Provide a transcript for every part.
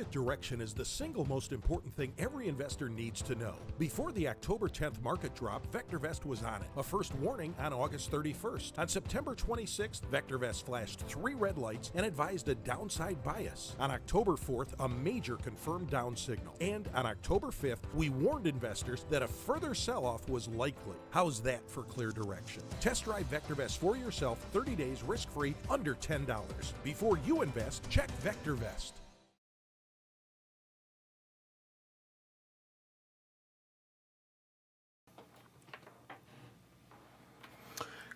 Market direction is the single most important thing every investor needs to know. Before the October 10th market drop, VectorVest was on it. A first warning on August 31st. On September 26th, VectorVest flashed 3 red lights and advised a downside bias. On October 4th, a major confirmed down signal. And on October 5th, we warned investors that a further sell-off was likely. How's that for clear direction? Test drive VectorVest for yourself, 30 days risk-free, under $10. Before you invest, check VectorVest.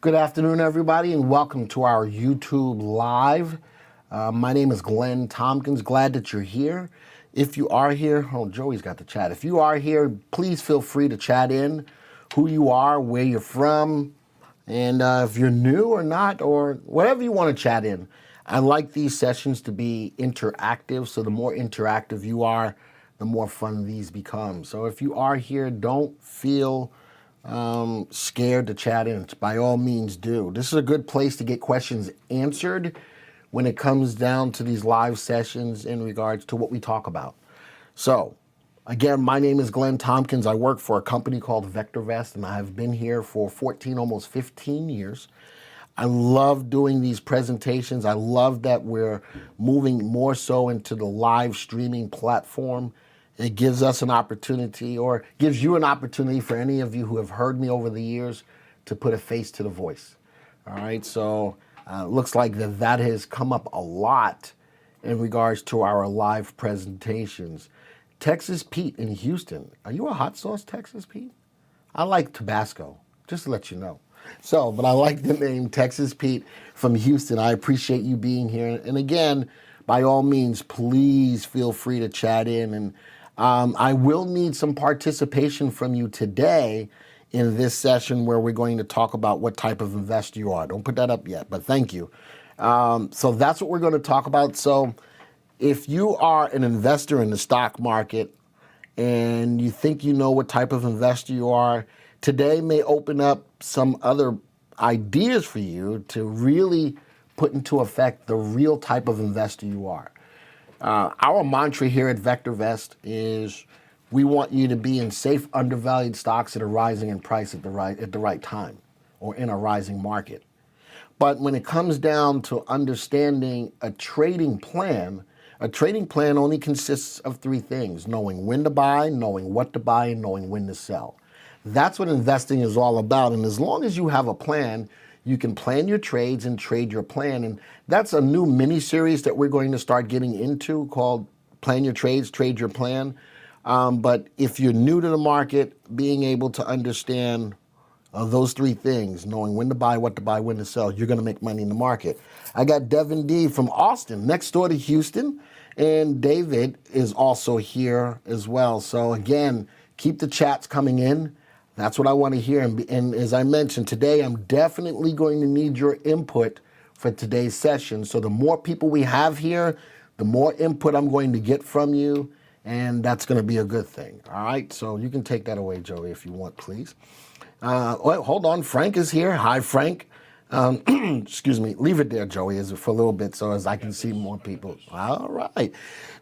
Good afternoon, everybody, and welcome to our YouTube Live. My name is Glenn Tompkins. Glad that you're here. If you are here, oh, Joey's got the chat. If you are here, please feel free to chat in who you are, where you're from, and if you're new or not, or whatever you want to chat in. I like these sessions to be interactive, so the more interactive you are, the more fun these become. So if you are here, don't feel scared to chat in. By all means do. This is a good place to get questions answered when it comes down to these live sessions in regards to what we talk about. So again, my name is Glenn Tompkins. I work for a company called VectorVest, and I have been here for 14, almost 15 years. I love doing these presentations. I love that we're moving more so into the live streaming platform. It gives us an opportunity, or gives you an opportunity, for any of you who have heard me over the years, to put a face to the voice. All right, so looks like that has come up a lot in regards to our live presentations. Texas Pete in Houston. Are you a hot sauce, Texas Pete? I like Tabasco, just to let you know. So, but I like the name Texas Pete from Houston. I appreciate you being here. And again, by all means, please feel free to chat in. And I will need some participation from you today in this session where we're going to talk about what type of investor you are. Don't put that up yet, but thank you. So that's what we're going to talk about. So if you are an investor in the stock market and you think you know what type of investor you are, today may open up some other ideas for you to really put into effect the real type of investor you are. Our mantra here at VectorVest is we want you to be in safe, undervalued stocks that are rising in price at the right time, or in a rising market. But when it comes down to understanding a trading plan only consists of 3 things: knowing when to buy, knowing what to buy, and knowing when to sell. That's what investing is all about. And as long as you have a plan, you can plan your trades and trade your plan. And that's a new mini series that we're going to start getting into called Plan Your Trades, Trade Your Plan. But if you're new to the market, being able to understand those 3 things, knowing when to buy, what to buy, when to sell, you're going to make money in the market. I got Devin D from Austin, next door to Houston, and David is also here as well. So again, keep the chats coming in. That's what I want to hear. And as I mentioned today, I'm definitely going to need your input for today's session. So the more people we have here, the more input I'm going to get from you, and that's going to be a good thing. All right, so you can take that away, Joey, if you want, please. Well, hold on, Frank is here. Hi, Frank. Excuse me, leave it there, Joey, for a little bit so as I can see more people. All right.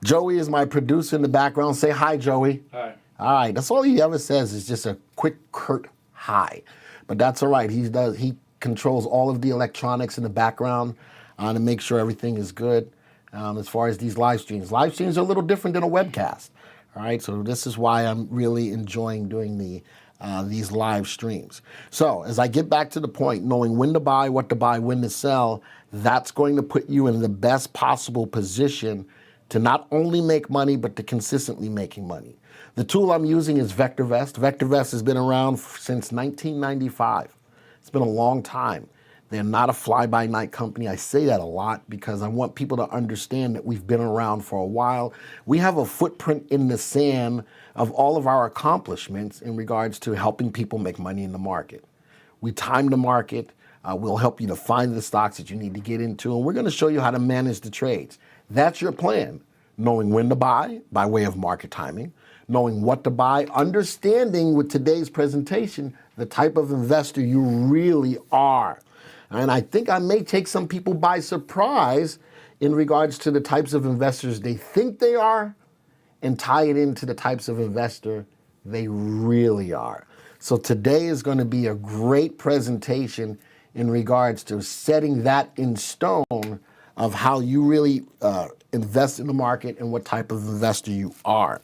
Joey is my producer in the background. Say hi, Joey. Hi. All right, that's all he ever says is just a quick, curt hi. But that's all right. He controls all of the electronics in the background to make sure everything is good as far as these live streams. Live streams are a little different than a webcast. All right, so this is why I'm really enjoying doing these live streams. So as I get back to the point, knowing when to buy, what to buy, when to sell, that's going to put you in the best possible position to not only make money, but to consistently making money. The tool I'm using is VectorVest. VectorVest has been around since 1995. It's been a long time. They're not a fly-by-night company. I say that a lot because I want people to understand that we've been around for a while. We have a footprint in the sand of all of our accomplishments in regards to helping people make money in the market. We time the market. We'll help you to find the stocks that you need to get into, and we're going to show you how to manage the trades. That's your plan. Knowing when to buy by way of market timing, knowing what to buy, understanding with today's presentation the type of investor you really are. And I think I may take some people by surprise in regards to the types of investors they think they are and tie it into the types of investor they really are. So today is going to be a great presentation in regards to setting that in stone of how you really invest in the market and what type of investor you are.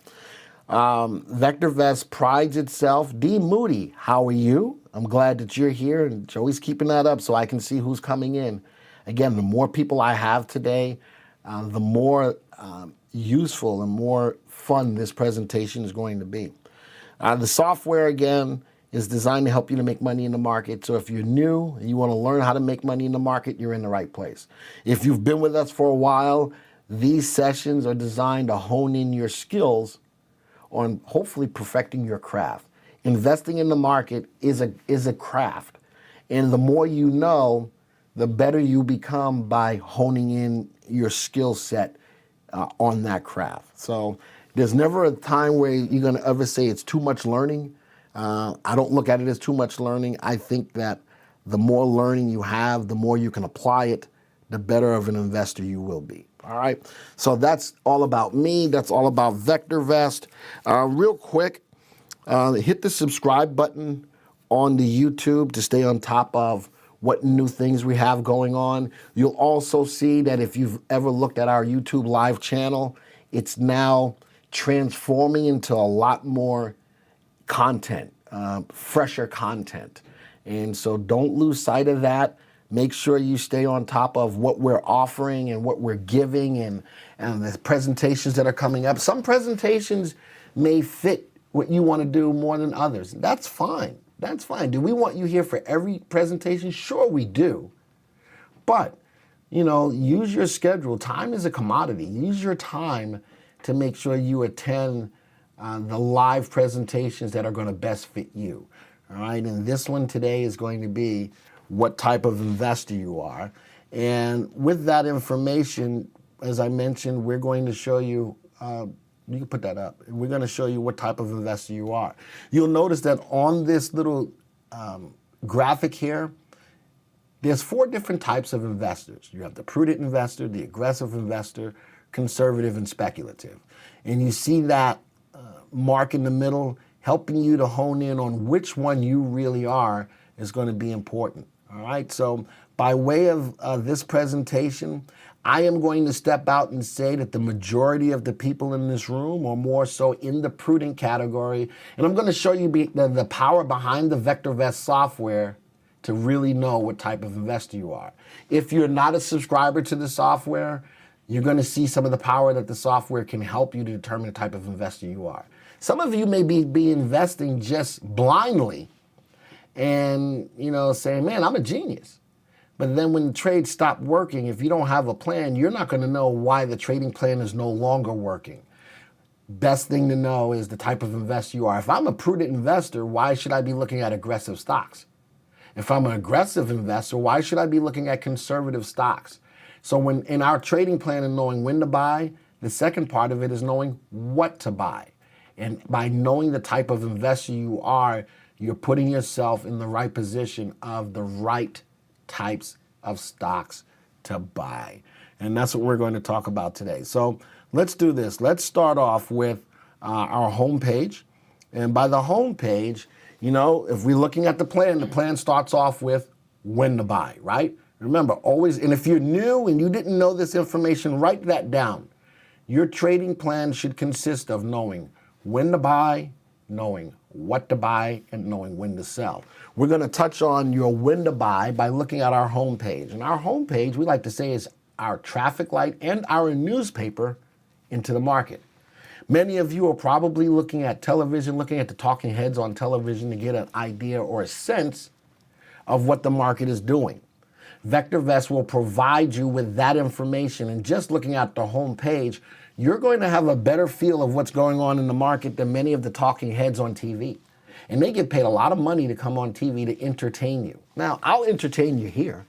VectorVest prides itself. D. Moody, how are you? I'm glad that you're here, and Joey's keeping that up so I can see who's coming in. Again, the more people I have today, the more useful and more fun this presentation is going to be. The software, again, is designed to help you to make money in the market. So if you're new and you want to learn how to make money in the market, you're in the right place. If you've been with us for a while, these sessions are designed to hone in your skills on hopefully perfecting your craft. Investing in the market is a craft. And the more you know, the better you become by honing in your skill set on that craft. So there's never a time where you're going to ever say it's too much learning. I don't look at it as too much learning. I think that the more learning you have, the more you can apply it, the better of an investor you will be. All right. So that's all about me. That's all about VectorVest. Real quick, hit the subscribe button on the YouTube to stay on top of what new things we have going on. You'll also see that if you've ever looked at our YouTube live channel, it's now transforming into a lot more content, fresher content. And so don't lose sight of that. Make sure you stay on top of what we're offering and what we're giving and the presentations that are coming up. Some presentations may fit what you want to do more than others. That's fine. That's fine. Do we want you here for every presentation? Sure we do. But, you know, use your schedule. Time is a commodity. Use your time to make sure you attend the live presentations that are going to best fit you. All right, and this one today is going to be what type of investor you are. And with that information, as I mentioned, we're going to show you, you can put that up. We're going to show you what type of investor you are. You'll notice that on this little graphic here, there's 4 different types of investors. You have the prudent investor, the aggressive investor, conservative, and speculative. And you see that mark in the middle, helping you to hone in on which one you really are is going to be important. All right, so by way of this presentation, I am going to step out and say that the majority of the people in this room are more so in the prudent category, and I'm going to show you the power behind the VectorVest software to really know what type of investor you are. If you're not a subscriber to the software, you're going to see some of the power that the software can help you to determine the type of investor you are. Some of you may be investing just blindly and, you know, saying, man, I'm a genius. But then when the trades stop working, if you don't have a plan, you're not going to know why the trading plan is no longer working. Best thing to know is the type of investor you are. If I'm a prudent investor, why should I be looking at aggressive stocks? If I'm an aggressive investor, why should I be looking at conservative stocks? So when in our trading plan and knowing when to buy, the second part of it is knowing what to buy. And by knowing the type of investor you are, you're putting yourself in the right position of the right types of stocks to buy. And that's what we're going to talk about today. So let's do this. Let's start off with our home page. And by the home page, you know, if we're looking at the plan starts off with when to buy, right? Remember, always, and if you're new and you didn't know this information, write that down. Your trading plan should consist of knowing when to buy, knowing what to buy, and knowing when to sell. We're going to touch on your when to buy by looking at our homepage. And our homepage, we like to say, is our traffic light and our newspaper into the market. Many of you are probably looking at television, looking at the talking heads on television to get an idea or a sense of what the market is doing. VectorVest will provide you with that information, and just looking at the homepage, you're going to have a better feel of what's going on in the market than many of the talking heads on TV. And they get paid a lot of money to come on TV to entertain you. Now, I'll entertain you here,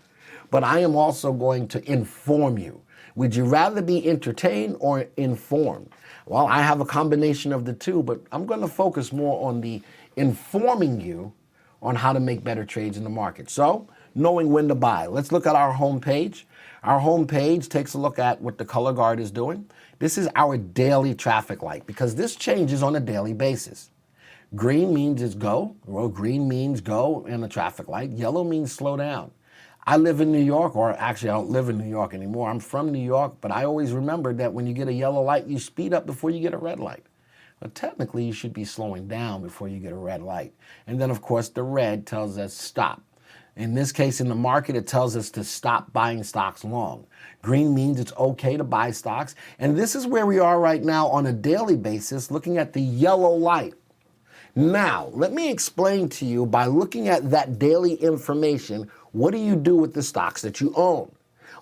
but I am also going to inform you. Would you rather be entertained or informed? Well, I have a combination of the two, but I'm going to focus more on the informing you on how to make better trades in the market. So knowing when to buy. Let's look at our home page. Our home page takes a look at what the color guard is doing. This is our daily traffic light because this changes on a daily basis. Green means it's go. Well, green means go in a traffic light. Yellow means slow down. I live in New York, or actually I don't live in New York anymore. I'm from New York, but I always remember that when you get a yellow light, you speed up before you get a red light. But technically, you should be slowing down before you get a red light. And then, of course, the red tells us stop. In this case, in the market, it tells us to stop buying stocks long. Green means it's okay to buy stocks. And this is where we are right now on a daily basis, looking at the yellow light. Now, let me explain to you by looking at that daily information, what do you do with the stocks that you own?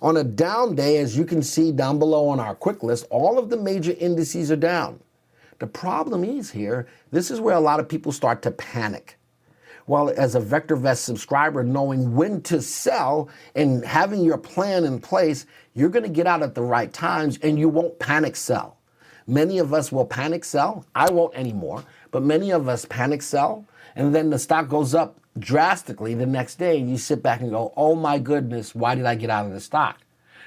On a down day, as you can see down below on our quick list, all of the major indices are down. The problem is here, this is where a lot of people start to panic. Well, as a VectorVest subscriber, knowing when to sell and having your plan in place, you're going to get out at the right times and you won't panic sell. Many of us will panic sell. I won't anymore, but many of us panic sell, and then the stock goes up drastically the next day, and you sit back and go, oh my goodness, why did I get out of the stock?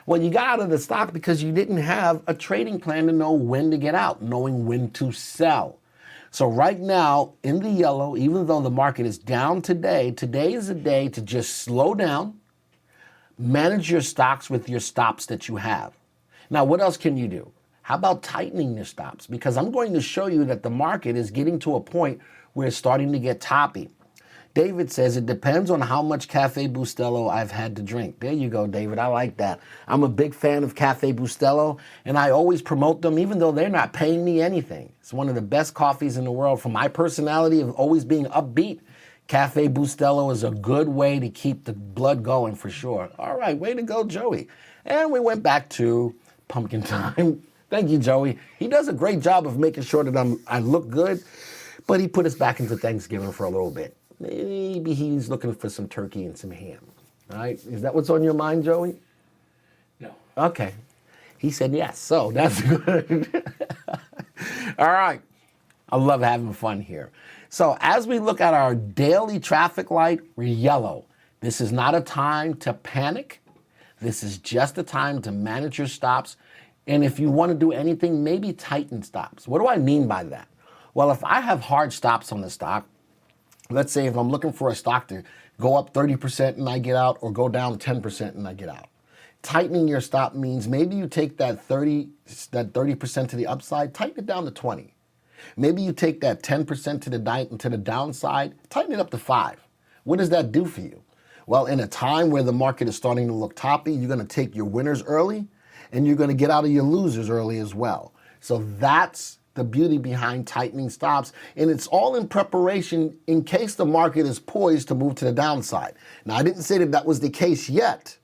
Well, you got out of the stock because you didn't have a trading plan to know when to get out, knowing when to sell. So right now, in the yellow, even though the market is down today, today is a day to just slow down, manage your stocks with your stops that you have. Now, what else can you do? How about tightening your stops? Because I'm going to show you that the market is getting to a point where it's starting to get toppy. David says, it depends on how much Cafe Bustelo I've had to drink. There you go, David. I like that. I'm a big fan of Cafe Bustelo, and I always promote them even though they're not paying me anything. It's one of the best coffees in the world. For my personality of always being upbeat, Cafe Bustelo is a good way to keep the blood going for sure. All right, way to go, Joey. And we went back to pumpkin time. Thank you, Joey. He does a great job of making sure that I look good, but he put us back into Thanksgiving for a little bit. Maybe he's looking for some turkey and some ham. All right? Is that what's on your mind, Joey? No. Okay. He said yes, so that's good. All right. I love having fun here. So as we look at our daily traffic light, we're yellow. This is not a time to panic. This is just a time to manage your stops. And if you want to do anything, maybe tighten stops. What do I mean by that? Well, if I have hard stops on the stock, let's say if I'm looking for a stock to go up 30% and I get out, or go down 10% and I get out. Tightening your stop means maybe you take that 30% to the upside, tighten it down to 20. Maybe you take that 10% to the downside, tighten it up to 5. What does that do for you? Well, in a time where the market is starting to look toppy, you're going to take your winners early, and you're going to get out of your losers early as well. So that's the beauty behind tightening stops, and it's all in preparation in case the market is poised to move to the downside. Now, I didn't say that that was the case yet,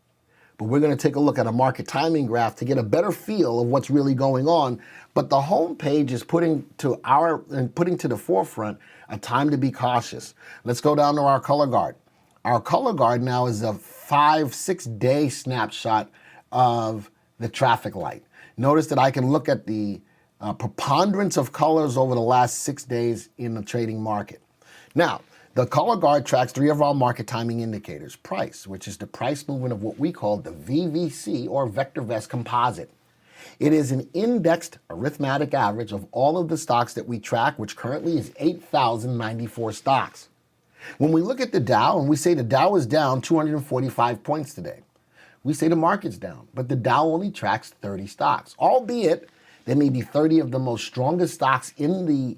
but we're going to take a look at a market timing graph to get a better feel of what's really going on. But the home page is putting to the forefront a time to be cautious. Let's go down to our color guard. Our color guard now is a 5-6 day snapshot of the traffic light. Notice that I can look at the preponderance of colors over the last 6 days in the trading market. Now, the color guard tracks 3 of our market timing indicators. Price, which is the price movement of what we call the VVC, or VectorVest composite. It is an indexed arithmetic average of all of the stocks that we track, which currently is 8,094 stocks. When we look at the Dow and we say the Dow is down 245 points today, we say the market's down, but the Dow only tracks 30 stocks, albeit there may be 30 of the most strongest stocks in the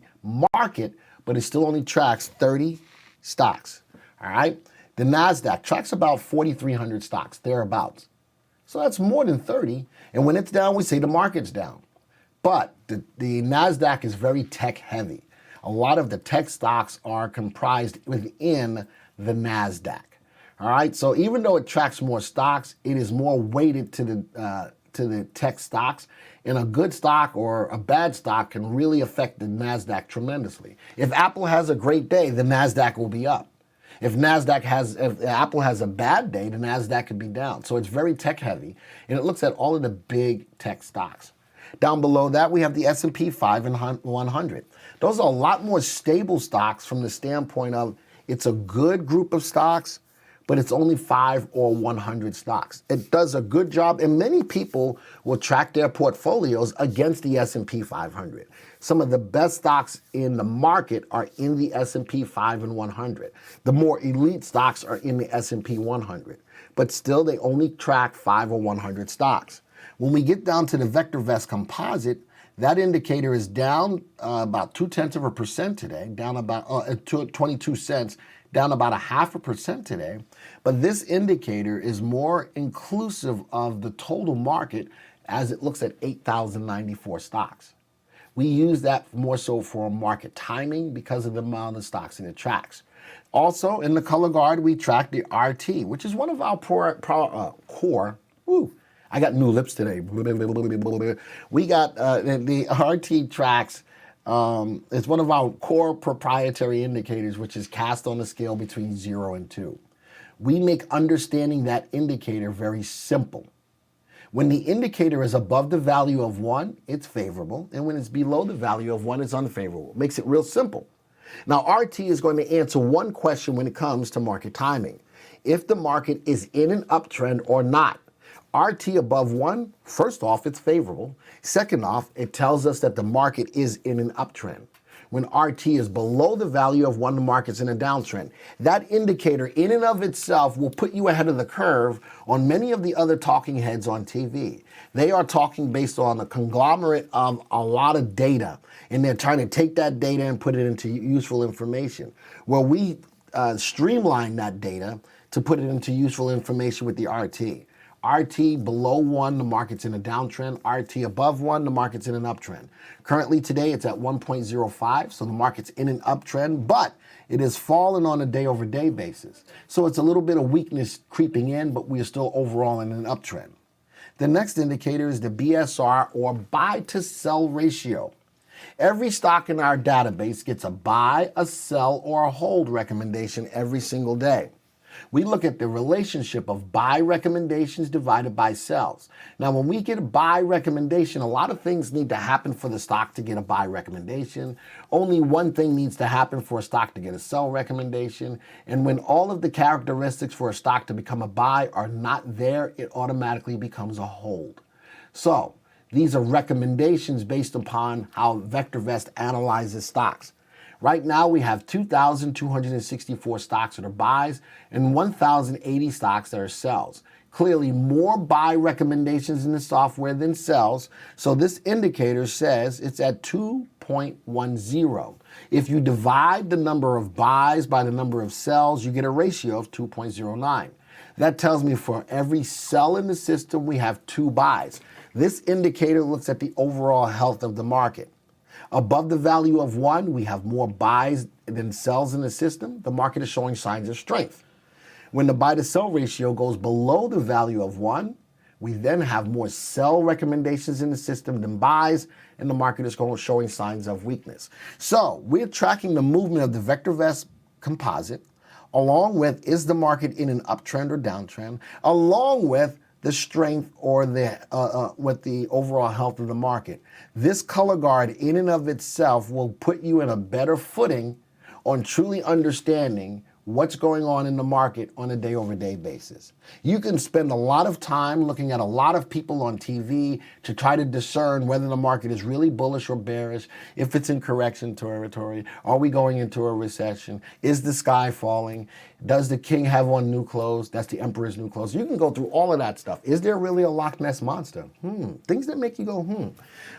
market, but it still only tracks 30 stocks, all right? The NASDAQ tracks about 4,300 stocks, thereabouts. So that's more than 30, and when it's down, we say the market's down. But the NASDAQ is very tech heavy. A lot of the tech stocks are comprised within the NASDAQ. All right, so even though it tracks more stocks, it is more weighted to the tech stocks, and a good stock or a bad stock can really affect the NASDAQ tremendously. If Apple has a great day, the NASDAQ will be up. If Apple has a bad day, the NASDAQ could be down. So it's very tech heavy, and it looks at all of the big tech stocks. Down below that, we have the S&P 500. Those are a lot more stable stocks from the standpoint of it's a good group of stocks, but it's only 5 or 100 stocks. It does a good job, and many people will track their portfolios against the S&P 500. Some of the best stocks in the market are in the S&P 5 and 100. The more elite stocks are in the S&P 100, but still they only track 5 or 100 stocks. When we get down to the VectorVest composite, that indicator is down about 0.2% today, down about 22 cents, down about 0.5% today. But this indicator is more inclusive of the total market as it looks at 8,094 stocks. We use that more so for market timing because of the amount of stocks it tracks. Also, in the color guard, we track the RT, which is one of our core. I got new lips today. We got the RT tracks. It's one of our core proprietary indicators, which is cast on a scale between 0 and 2. We make understanding that indicator very simple. When the indicator is above the value of 1, it's favorable, and when it's below the value of 1, it's unfavorable. Makes it real simple. Now, RT is going to answer one question when it comes to market timing. If the market is in an uptrend or not. RT above 1, first off, it's favorable. Second off, it tells us that the market is in an uptrend. When RT is below the value of 1, the market's in a downtrend. That indicator in and of itself will put you ahead of the curve on many of the other talking heads on TV. They are talking based on a conglomerate of a lot of data, and they're trying to take that data and put it into useful information. Well, we streamline that data to put it into useful information with the RT. RT below 1, the market's in a downtrend. RT above 1, the market's in an uptrend. Currently today, it's at 1.05, so the market's in an uptrend, but it has fallen on a day-over-day basis. So it's a little bit of weakness creeping in, but we are still overall in an uptrend. The next indicator is the BSR, or buy-to-sell ratio. Every stock in our database gets a buy, a sell, or a hold recommendation every single day. We look at the relationship of buy recommendations divided by sells. Now, when we get a buy recommendation, a lot of things need to happen for the stock to get a buy recommendation. Only one thing needs to happen for a stock to get a sell recommendation. And when all of the characteristics for a stock to become a buy are not there, it automatically becomes a hold. So these are recommendations based upon how VectorVest analyzes stocks. Right now, we have 2,264 stocks that are buys and 1,080 stocks that are sells. Clearly, more buy recommendations in the software than sells, so this indicator says it's at 2.10. If you divide the number of buys by the number of sells, you get a ratio of 2.09. That tells me for every sell in the system, we have 2 buys. This indicator looks at the overall health of the market. Above the value of 1, we have more buys than sells in the system. The market is showing signs of strength. When the buy to sell ratio goes below the value of 1, we then have more sell recommendations in the system than buys, and the market is showing signs of weakness. So we're tracking the movement of the VectorVest composite, along with is the market in an uptrend or downtrend, along with the strength or with the overall health of the market. This color guard in and of itself will put you in a better footing on truly understanding what's going on in the market on a day-over-day basis. You can spend a lot of time looking at a lot of people on TV to try to discern whether the market is really bullish or bearish, if it's in correction territory, are we going into a recession, is the sky falling, does the king have on new clothes, that's the emperor's new clothes. You can go through all of that stuff. Is there really a Loch Ness monster? Things that make you go,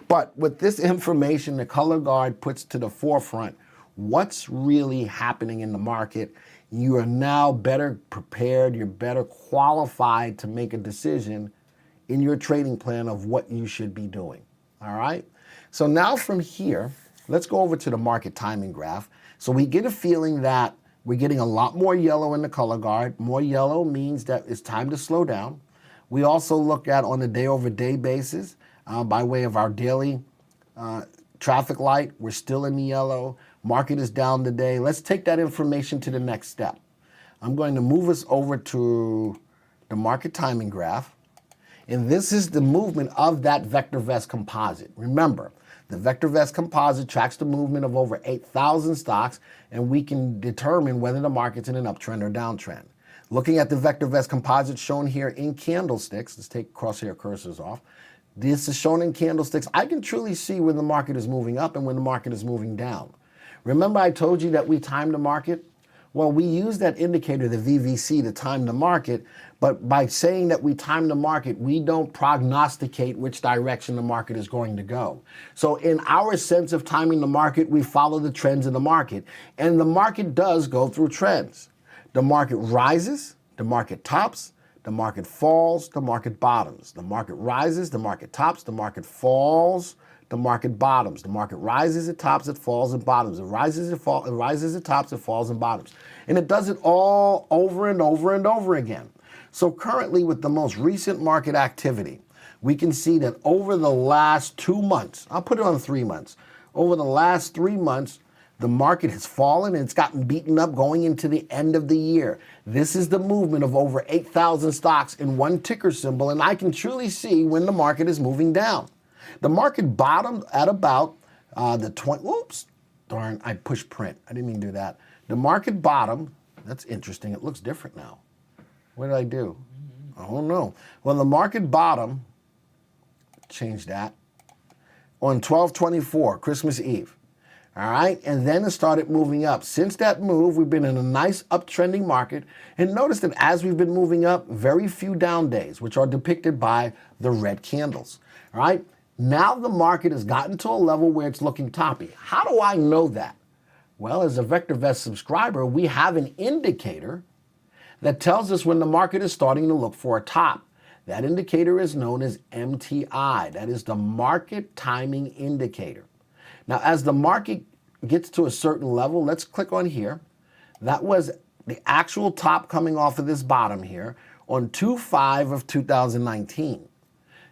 But with this information, the color guard puts to the forefront what's really happening in the market. You are now better prepared, you're better qualified to make a decision in your trading plan of what you should be doing, all right? So now from here, let's go over to the market timing graph. So we get a feeling that we're getting a lot more yellow in the color guard. More yellow means that it's time to slow down. We also look at on a day-over-day basis by way of our daily traffic light, we're still in the yellow. Market is down today. Let's take that information to the next step. I'm going to move us over to the market timing graph. And this is the movement of that VectorVest composite. Remember, the VectorVest composite tracks the movement of over 8,000 stocks, and we can determine whether the market's in an uptrend or downtrend. Looking at the VectorVest composite shown here in candlesticks, let's take crosshair cursors off. This is shown in candlesticks. I can truly see when the market is moving up and when the market is moving down. Remember I told you that we time the market? Well, we use that indicator, the VVC, to time the market, but by saying that we time the market, we don't prognosticate which direction the market is going to go. So in our sense of timing the market, we follow the trends in the market, and the market does go through trends. The market rises, the market tops, the market falls, the market bottoms. The market rises, the market tops, the market falls, the market bottoms. The market rises, it tops, it falls, and bottoms. It rises, it falls, it rises, it tops, it falls, and bottoms. And it does it all over and over and over again. So currently, with the most recent market activity, we can see that over the last 2 months, I'll put it on 3 months, over the last 3 months, the market has fallen and it's gotten beaten up going into the end of the year. This is the movement of over 8,000 stocks in one ticker symbol, and I can truly see when the market is moving down. The market bottomed at about oops, darn, I pushed print. I didn't mean to do that. The market bottomed, that's interesting, it looks different now. What did I do? I don't know. Well, the market bottom, change that, on 12/24, Christmas Eve. All right, and then it started moving up. Since that move, we've been in a nice uptrending market, and notice that as we've been moving up, very few down days, which are depicted by the red candles. All right, now the market has gotten to a level where it's looking toppy. How do I know that? Well, as a VectorVest subscriber, we have an indicator that tells us when the market is starting to look for a top. That indicator is known as MTI. That is the market timing indicator. Now, as the market gets to a certain level, let's click on here. That was the actual top coming off of this bottom here on 2/5 of 2019.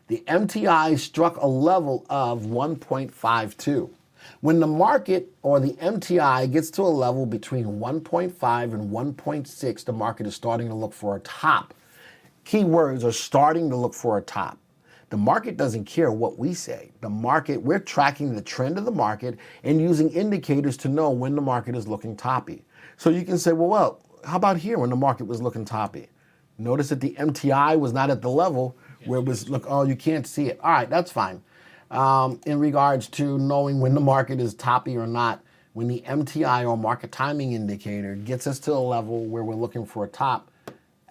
The MTI struck a level of 1.52. When the market or the MTI gets to a level between 1.5 and 1.6, the market is starting to look for a top. Keywords are starting to look for a top. The market doesn't care what we say. The market, we're tracking the trend of the market and using indicators to know when the market is looking toppy. So you can say, well, how about here when the market was looking toppy? Notice that the MTI was not at the level where it was, look, oh, you can't see it. All right, that's fine. In regards to knowing when the market is toppy or not, when the MTI or market timing indicator gets us to a level where we're looking for a top,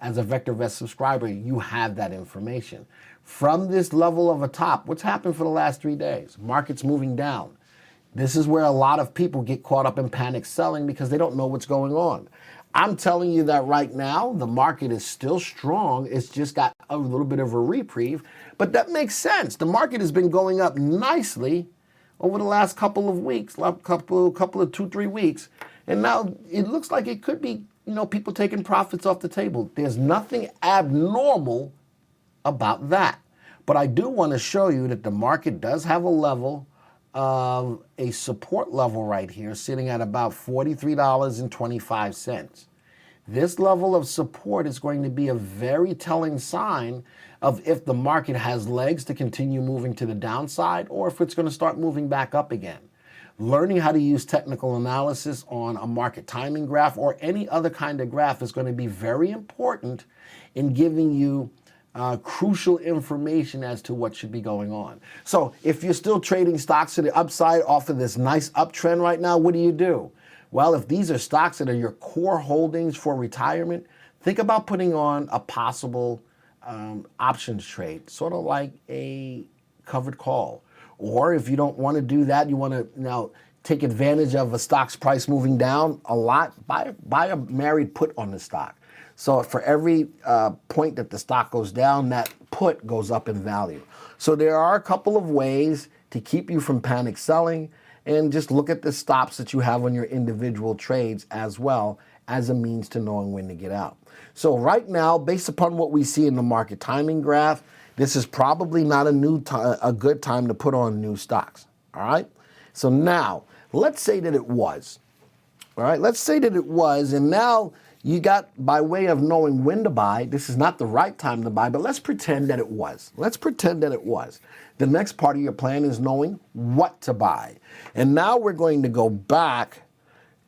as a VectorVest subscriber, you have that information. From this level of a top, what's happened for the last 3 days? Market's moving down. This is where a lot of people get caught up in panic selling because they don't know what's going on. I'm telling you that right now, the market is still strong. It's just got a little bit of a reprieve, but that makes sense. The market has been going up nicely over the last couple of weeks, couple of 2-3 weeks, and now it looks like it could be, people taking profits off the table. There's nothing abnormal about that. But I do want to show you that the market does have a level of a support level right here sitting at about $43.25. This level of support is going to be a very telling sign of if the market has legs to continue moving to the downside or if it's going to start moving back up again. Learning how to use technical analysis on a market timing graph or any other kind of graph is going to be very important in giving you crucial information as to what should be going on. So if you're still trading stocks to the upside off of this nice uptrend right now, what do? Well, if these are stocks that are your core holdings for retirement, think about putting on a possible options trade, sort of like a covered call. Or if you don't want to do that, you want to now take advantage of a stock's price moving down a lot, buy a married put on the stock. So for every point that the stock goes down, that put goes up in value. So there are a couple of ways to keep you from panic selling, and just look at the stops that you have on your individual trades as well as a means to knowing when to get out. So right now, based upon what we see in the market timing graph, this is probably not a good time to put on new stocks. All right. So now let's say that it was. All right. Let's say that it was, and now you got, by way of knowing when to buy, this is not the right time to buy, but let's pretend that it was. Let's pretend that it was. The next part of your plan is knowing what to buy. And now we're going to go back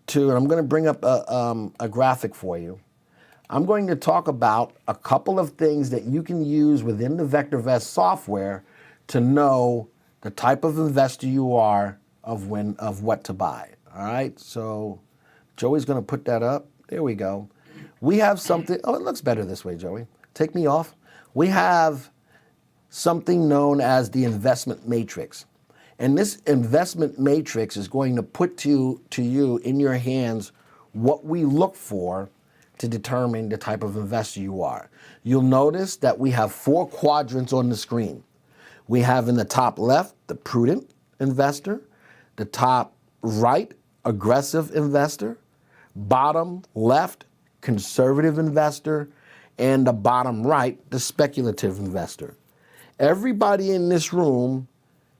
to, and I'm going to bring up a graphic for you. I'm going to talk about a couple of things that you can use within the VectorVest software to know the type of investor you are of what to buy. All right, so Joey's going to put that up. There we go. We have something. Oh, it looks better this way, Joey. Take me off. We have something known as the investment matrix. And this investment matrix is going to put to you in your hands what we look for to determine the type of investor you are. You'll notice that we have 4 quadrants on the screen. We have in the top left, the prudent investor, the top right, aggressive investor, bottom left, conservative investor, and the bottom right, the speculative investor. Everybody in this room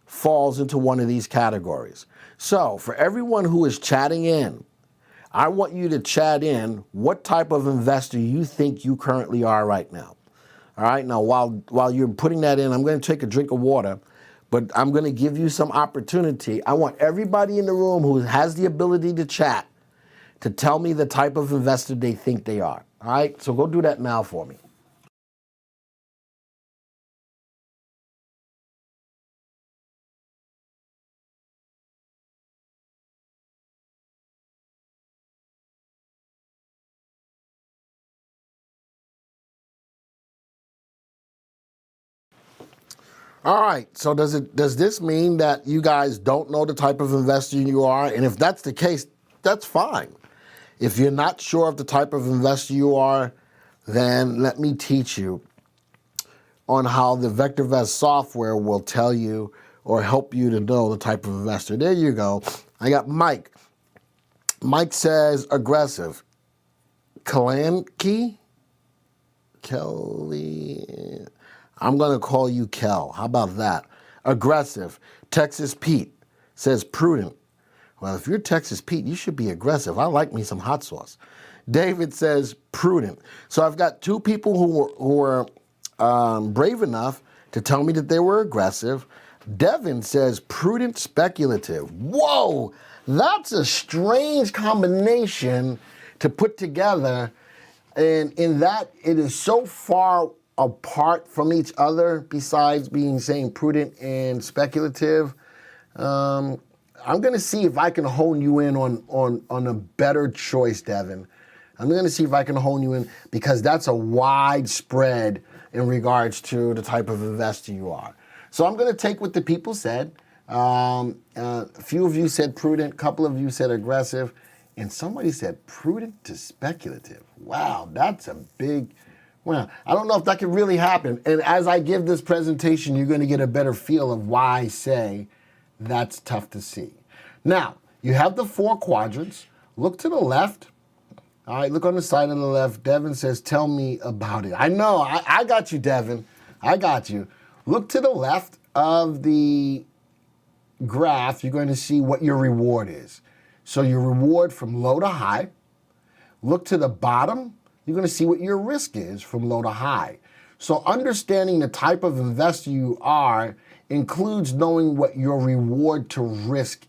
falls into one of these categories. So for everyone who is chatting in, I want you to chat in what type of investor you think you currently are right now. All right, now while you're putting that in, I'm going to take a drink of water, but I'm going to give you some opportunity. I want everybody in the room who has the ability to chat to tell me the type of investor they think they are. All right, so go do that now for me. All right, so does this mean that you guys don't know the type of investor you are? And if that's the case, that's fine. If you're not sure of the type of investor you are, then let me teach you on how the VectorVest software will tell you or help you to know the type of investor. There you go. I got Mike. Mike says aggressive. Kelly? I'm going to call you Kel. How about that? Aggressive. Texas Pete says prudent. Well, if you're Texas Pete, you should be aggressive. I like me some hot sauce. David says prudent. So I've got 2 people who were brave enough to tell me that they were aggressive. Devin says prudent speculative. Whoa, that's a strange combination to put together. And in that, it is so far apart from each other besides saying prudent and speculative. I'm going to see if I can hone you in on a better choice, Devin. I'm going to see if I can hone you in because that's a wide spread in regards to the type of investor you are. So I'm going to take what the people said. A few of you said prudent, a couple of you said aggressive, and somebody said prudent to speculative. Wow, that's a big... Well, I don't know if that can really happen. And as I give this presentation, you're going to get a better feel of why I say that's tough to see. Now, you have the 4 quadrants. Look to the left. All right, look on the side of the left. Devin says, tell me about it. I know, I got you, Devin. I got you. Look to the left of the graph. You're going to see what your reward is. So your reward from low to high. Look to the bottom. You're going to see what your risk is from low to high. So understanding the type of investor you are includes knowing what your reward to risk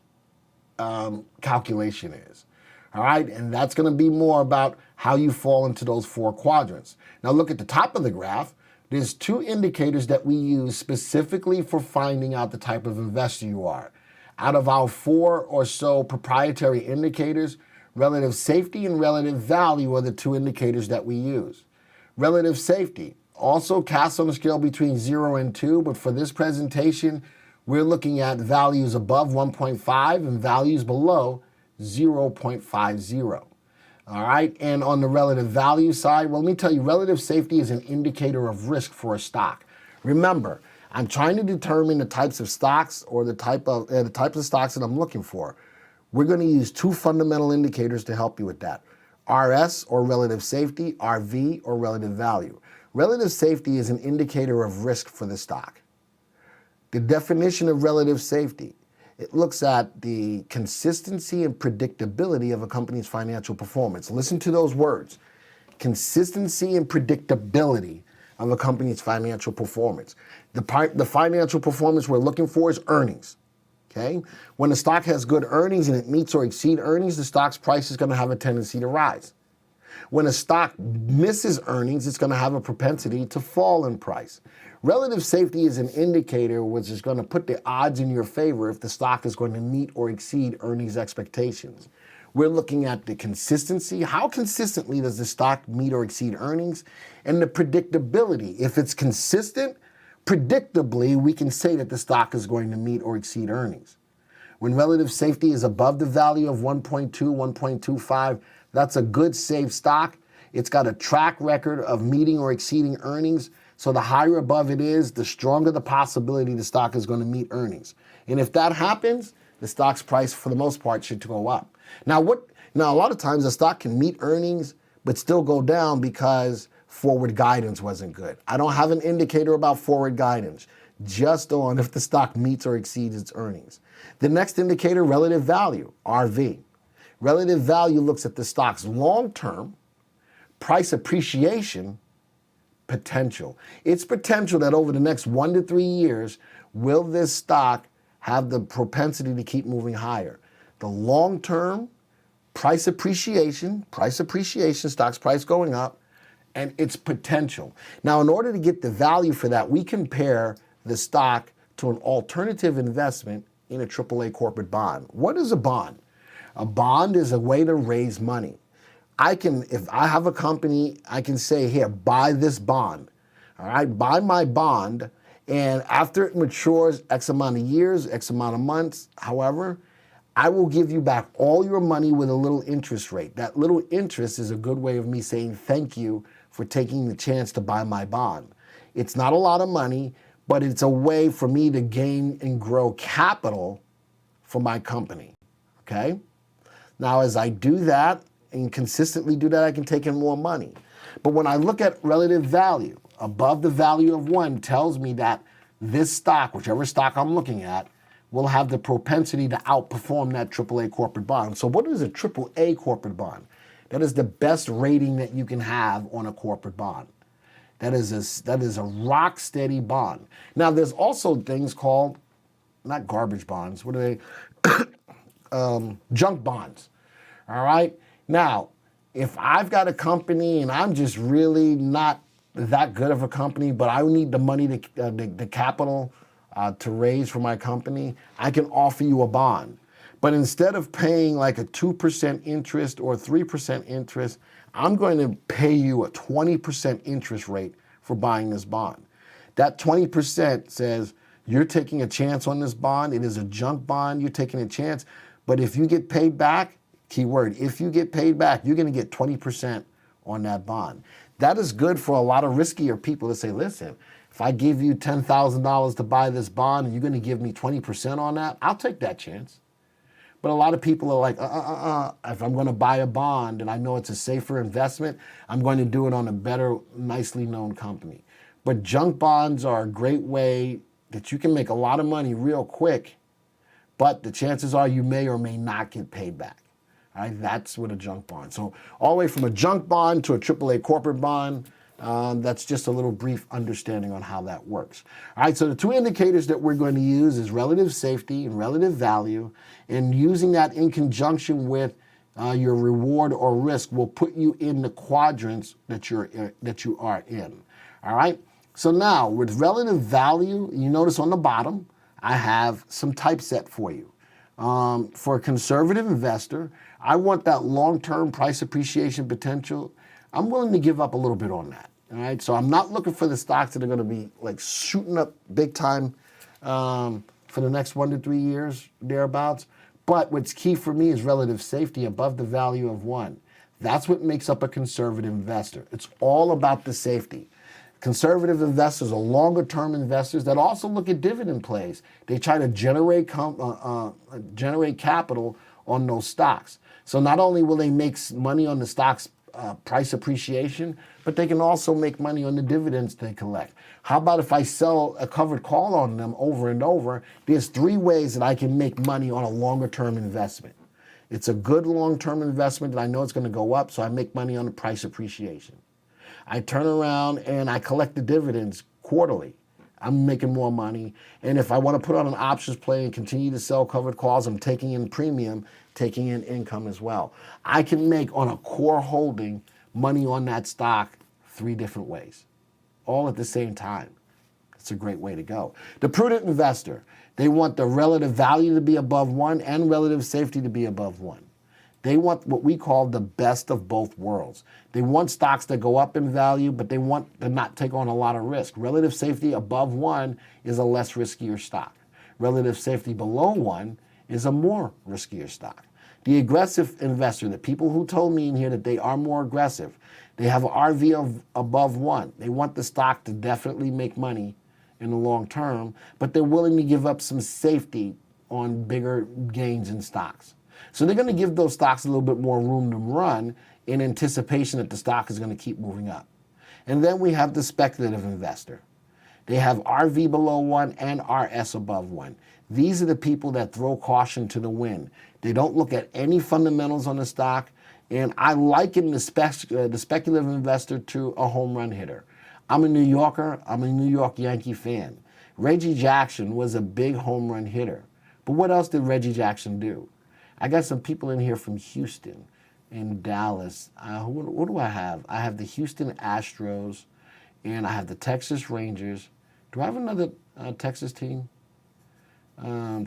calculation is. All right, and that's going to be more about how you fall into those 4 quadrants. Now look at the top of the graph. There's 2 indicators that we use specifically for finding out the type of investor you are. Out of our 4 or so proprietary indicators, relative safety and relative value are the 2 indicators that we use. Relative safety also casts on a scale between 0 and 2, but for this presentation, we're looking at values above 1.5 and values below 0.50. All right, and on the relative value side, well, let me tell you, relative safety is an indicator of risk for a stock. Remember, I'm trying to determine the types of stocks or the types of stocks that I'm looking for. We're going to use 2 fundamental indicators to help you with that. RS, or relative safety, RV, or relative value. Relative safety is an indicator of risk for the stock. The definition of relative safety, it looks at the consistency and predictability of a company's financial performance. Listen to those words. Consistency and predictability of a company's financial performance. The financial performance we're looking for is earnings. Okay? When the stock has good earnings and it meets or exceeds earnings, the stock's price is going to have a tendency to rise. When a stock misses earnings, it's going to have a propensity to fall in price. Relative safety is an indicator which is going to put the odds in your favor if the stock is going to meet or exceed earnings expectations. We're looking at the consistency. How consistently does the stock meet or exceed earnings? And the predictability. If it's consistent, predictably, we can say that the stock is going to meet or exceed earnings. When relative safety is above the value of 1.2, 1.25, that's a good safe stock. It's got a track record of meeting or exceeding earnings. So the higher above it is, the stronger the possibility the stock is going to meet earnings. And if that happens, the stock's price, for the most part, should go up. Now, a lot of times the stock can meet earnings, but still go down because forward guidance wasn't good. I don't have an indicator about forward guidance, just on if the stock meets or exceeds its earnings. The next indicator, relative value, RV. Relative value looks at the stock's long-term price appreciation potential. It's potential that over the next 1 to 3 years, will this stock have the propensity to keep moving higher? The long-term price appreciation, stock's price going up, and its potential. Now, in order to get the value for that, we compare the stock to an alternative investment in a AAA corporate bond. What is a bond? A bond is a way to raise money. If I have a company, I can say, here, buy this bond. All right, buy my bond, and after it matures X amount of years, X amount of months, however, I will give you back all your money with a little interest rate. That little interest is a good way of me saying thank you for taking the chance to buy my bond. It's not a lot of money, but it's a way for me to gain and grow capital for my company, okay? Now, as I do that and consistently do that, I can take in more money. But when I look at relative value, above the value of 1 tells me that this stock, whichever stock I'm looking at, will have the propensity to outperform that AAA corporate bond. So what is a AAA corporate bond? That is the best rating that you can have on a corporate bond. That is a rock steady bond. Now, there's also things called, not garbage bonds, what are they? Junk bonds, all right? Now, if I've got a company and I'm just really not that good of a company, but I need the money, the capital to raise for my company, I can offer you a bond. But instead of paying like a 2% interest or 3% interest, I'm going to pay you a 20% interest rate for buying this bond. That 20% says you're taking a chance on this bond. It is a junk bond. You're taking a chance. But if you get paid back, keyword, if you get paid back, you're going to get 20% on that bond. That is good for a lot of riskier people to say, listen, if I give you $10,000 to buy this bond and you're going to give me 20% on that, I'll take that chance. But a lot of people are like, if I'm going to buy a bond and I know it's a safer investment, I'm going to do it on a better, nicely known company. But junk bonds are a great way that you can make a lot of money real quick, but the chances are you may or may not get paid back. All right, that's what a junk bond. So all the way from a junk bond to a AAA corporate bond, that's just a little brief understanding on how that works. All right, so the 2 indicators that we're going to use is relative safety and relative value, and using that in conjunction with your reward or risk will put you in the quadrants that you are in. All right, so now with relative value, you notice on the bottom, I have some typeset for you. For a conservative investor, I want that long-term price appreciation potential. I'm willing to give up a little bit on that. All right, so I'm not looking for the stocks that are going to be like shooting up big time for the next 1 to 3 years, thereabouts. But what's key for me is relative safety above the value of 1. That's what makes up a conservative investor. It's all about the safety. Conservative investors are longer-term investors that also look at dividend plays. They try to generate capital on those stocks. So not only will they make money on the stock's price appreciation, but they can also make money on the dividends they collect. How about if I sell a covered call on them over and over? There's 3 ways that I can make money on a longer-term investment. It's a good long-term investment that I know it's going to go up, so I make money on the price appreciation. I turn around and I collect the dividends quarterly. I'm making more money. And if I want to put on an options play and continue to sell covered calls, I'm taking in premium, taking in income as well. I can make on a core holding money on that stock 3 different ways, all at the same time. It's a great way to go. The prudent investor, they want the relative value to be above 1 and relative safety to be above 1. They want what we call the best of both worlds. They want stocks that go up in value, but they want to not take on a lot of risk. Relative safety above 1 is a less riskier stock. Relative safety below 1 is a more riskier stock. The aggressive investor, the people who told me in here that they are more aggressive, they have an RV of above 1. They want the stock to definitely make money in the long term, but they're willing to give up some safety on bigger gains in stocks. So they're going to give those stocks a little bit more room to run in anticipation that the stock is going to keep moving up. And then we have the speculative investor. They have RV below 1 and RS above 1. These are the people that throw caution to the wind. They don't look at any fundamentals on the stock, and I liken the speculative investor to a home run hitter. I'm a New Yorker. I'm a New York Yankee fan. Reggie Jackson was a big home run hitter. But what else did Reggie Jackson do? I got some people in here from Houston and Dallas. What do I have? I have the Houston Astros, and I have the Texas Rangers. Do I have another Texas team?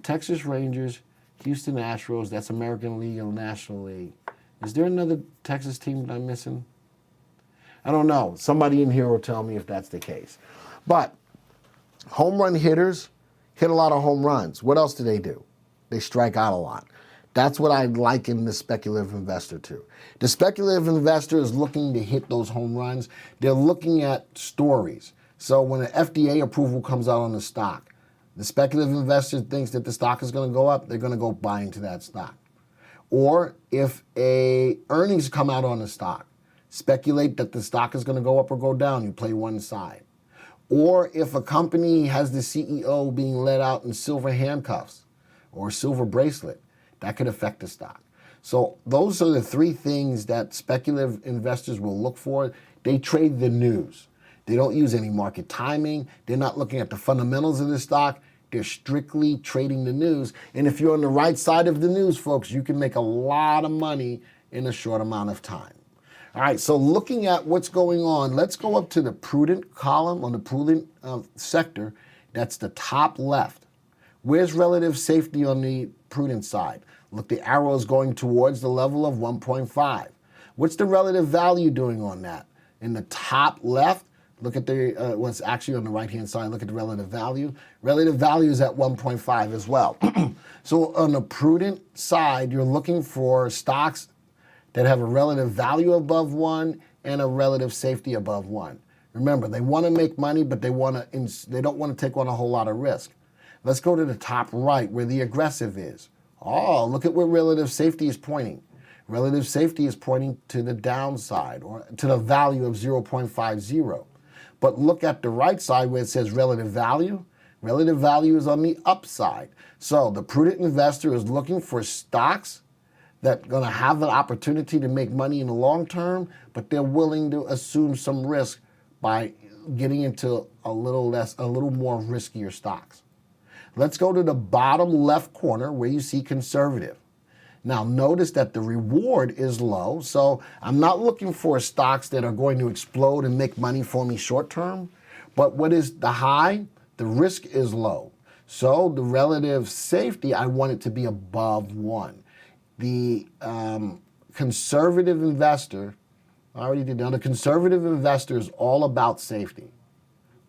Texas Rangers, Houston Astros, that's American League and National League. Is there another Texas team that I'm missing? I don't know. Somebody in here will tell me if that's the case. But home run hitters hit a lot of home runs. What else do? They strike out a lot. That's what I liken the speculative investor to. The speculative investor is looking to hit those home runs. They're looking at stories. So when an FDA approval comes out on the stock, the speculative investor thinks that the stock is going to go up, they're going to go buy into that stock. Or if earnings come out on the stock, speculate that the stock is going to go up or go down, you play one side. Or if a company has the CEO being let out in silver handcuffs or silver bracelet, that could affect the stock. So those are the 3 things that speculative investors will look for. They trade the news. They don't use any market timing. They're not looking at the fundamentals of the stock. They're strictly trading the news. And if you're on the right side of the news, folks, you can make a lot of money in a short amount of time. All right, so looking at what's going on, let's go up to the prudent column on the prudent sector. That's the top left. Where's relative safety on the prudent side? Look, the arrow is going towards the level of 1.5. What's the relative value doing on that? In the top left, look at the what's actually on the right-hand side. Look at the relative value. Relative value is at 1.5 as well. So on the prudent side, you're looking for stocks that have a relative value above 1 and a relative safety above 1. Remember, they want to make money, but they don't want to take on a whole lot of risk. Let's go to the top right where the aggressive is. Oh, look at where relative safety is pointing. Relative safety is pointing to the downside or to the value of 0.50. But look at the right side where it says relative value. Relative value is on the upside. So the prudent investor is looking for stocks that are going to have an opportunity to make money in the long term, but they're willing to assume some risk by getting into a little more riskier stocks. Let's go to the bottom left corner where you see conservative. Now notice that the reward is low, so I'm not looking for stocks that are going to explode and make money for me short term, but what is the high? The risk is low. So the relative safety, I want it to be above 1. The conservative investor, I already did. Now the conservative investor is all about safety.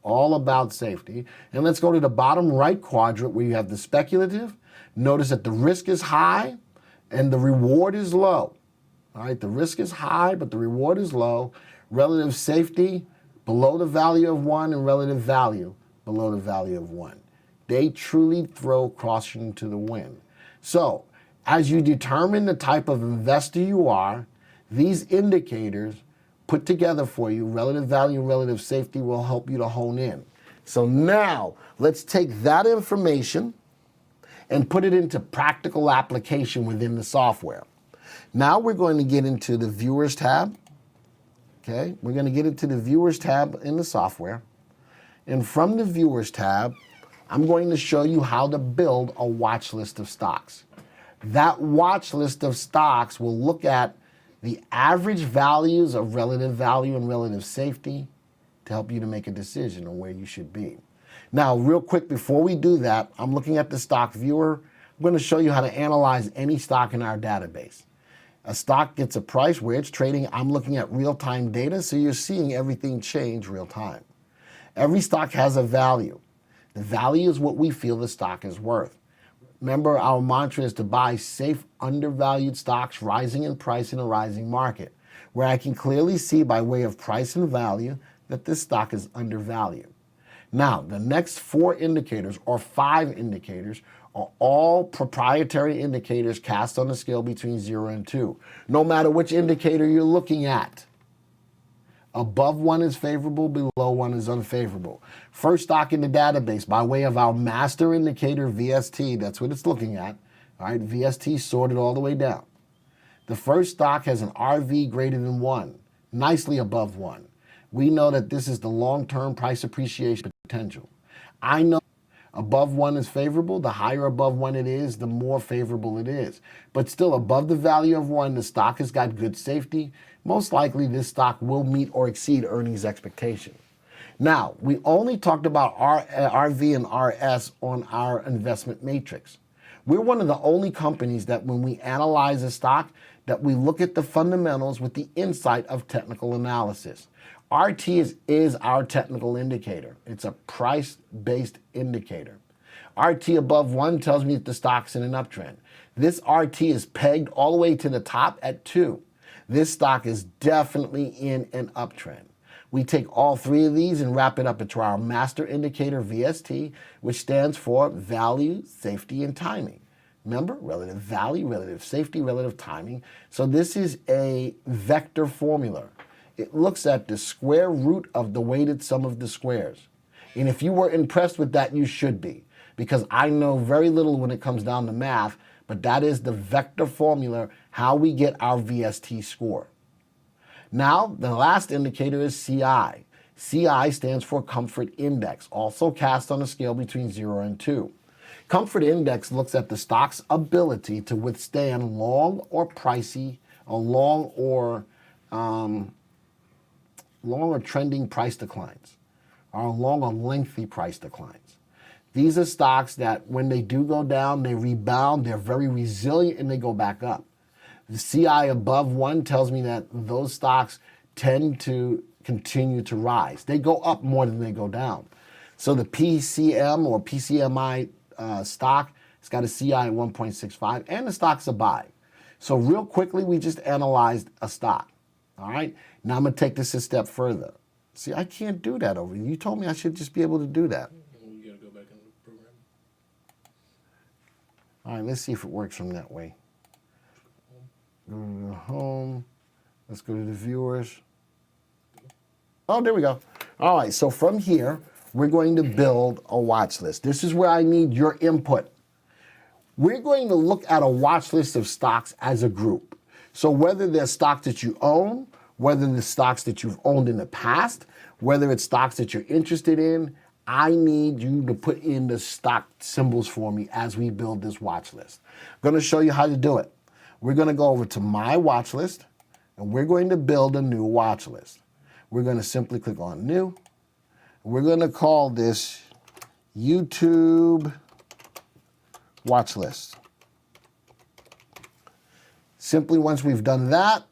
All about safety. And let's go to the bottom right quadrant where you have the speculative. Notice that the risk is high and the reward is low. All right, the risk is high, but the reward is low. Relative safety below the value of 1 and relative value below the value of 1. They truly throw caution to the wind. So as you determine the type of investor you are, these indicators put together for you, relative value and relative safety, will help you to hone in. So now let's take that information and put it into practical application within the software. Now we're going to get into the Viewers tab. Okay, we're going to get into the Viewers tab in the software. And from the Viewers tab, I'm going to show you how to build a watch list of stocks. That watch list of stocks will look at the average values of relative value and relative safety to help you to make a decision on where you should be. Now, real quick, before we do that, I'm looking at the stock viewer. I'm going to show you how to analyze any stock in our database. A stock gets a price where it's trading. I'm looking at real-time data, so you're seeing everything change real time. Every stock has a value. The value is what we feel the stock is worth. Remember, our mantra is to buy safe, undervalued stocks rising in price in a rising market, where I can clearly see by way of price and value that this stock is undervalued. Now, the next 4 indicators or 5 indicators are all proprietary indicators cast on a scale between 0 and 2, no matter which indicator you're looking at. Above 1 is favorable, below 1 is unfavorable. First stock in the database by way of our master indicator VST, that's what it's looking at. All right, VST sorted all the way down. The first stock has an RV greater than 1, nicely above 1. We know that this is the long-term price appreciation potential. I know above 1 is favorable. The higher above 1 it is, the more favorable it is. But still, above the value of 1, the stock has got good safety. Most likely, this stock will meet or exceed earnings expectation. Now, we only talked about RV and RS on our investment matrix. We're one of the only companies that when we analyze a stock, that we look at the fundamentals with the insight of technical analysis. RT is our technical indicator. It's a price-based indicator. RT above 1 tells me that the stock's in an uptrend. This RT is pegged all the way to the top at 2. This stock is definitely in an uptrend. We take all 3 of these and wrap it up into our master indicator VST, which stands for value, safety, and timing. Remember, relative value, relative safety, relative timing. So this is a vector formula. It looks at the square root of the weighted sum of the squares. And if you were impressed with that, you should be, because I know very little when it comes down to math, but that is the vector formula, how we get our VST score. Now, the last indicator is CI. CI stands for Comfort Index, also cast on a scale between 0 and 2. Comfort Index looks at the stock's ability to withstand long or pricey, or long or trending price declines, or long or lengthy price declines. These are stocks that when they do go down, they rebound, they're very resilient, and they go back up. The CI above 1 tells me that those stocks tend to continue to rise. They go up more than they go down. So the PCM or PCMI stock, it's got a CI at 1.65, and the stock's a buy. So real quickly, we just analyzed a stock. All right, now I'm going to take this a step further. See, I can't do that over here. You told me I should just be able to do that. You got to go back in the program. All right, let's see if it works from that way. Go to home. Let's go to the viewers. Oh, there we go. All right, so from here, we're going to build a watch list. This is where I need your input. We're going to look at a watch list of stocks as a group. So whether they're stocks that you own, whether the stocks that you've owned in the past, whether it's stocks that you're interested in, I need you to put in the stock symbols for me as we build this watch list. I'm going to show you how to do it. We're going to go over to my watch list, and we're going to build a new watch list. We're going to simply click on New. We're going to call this YouTube Watch List. Simply once we've done that,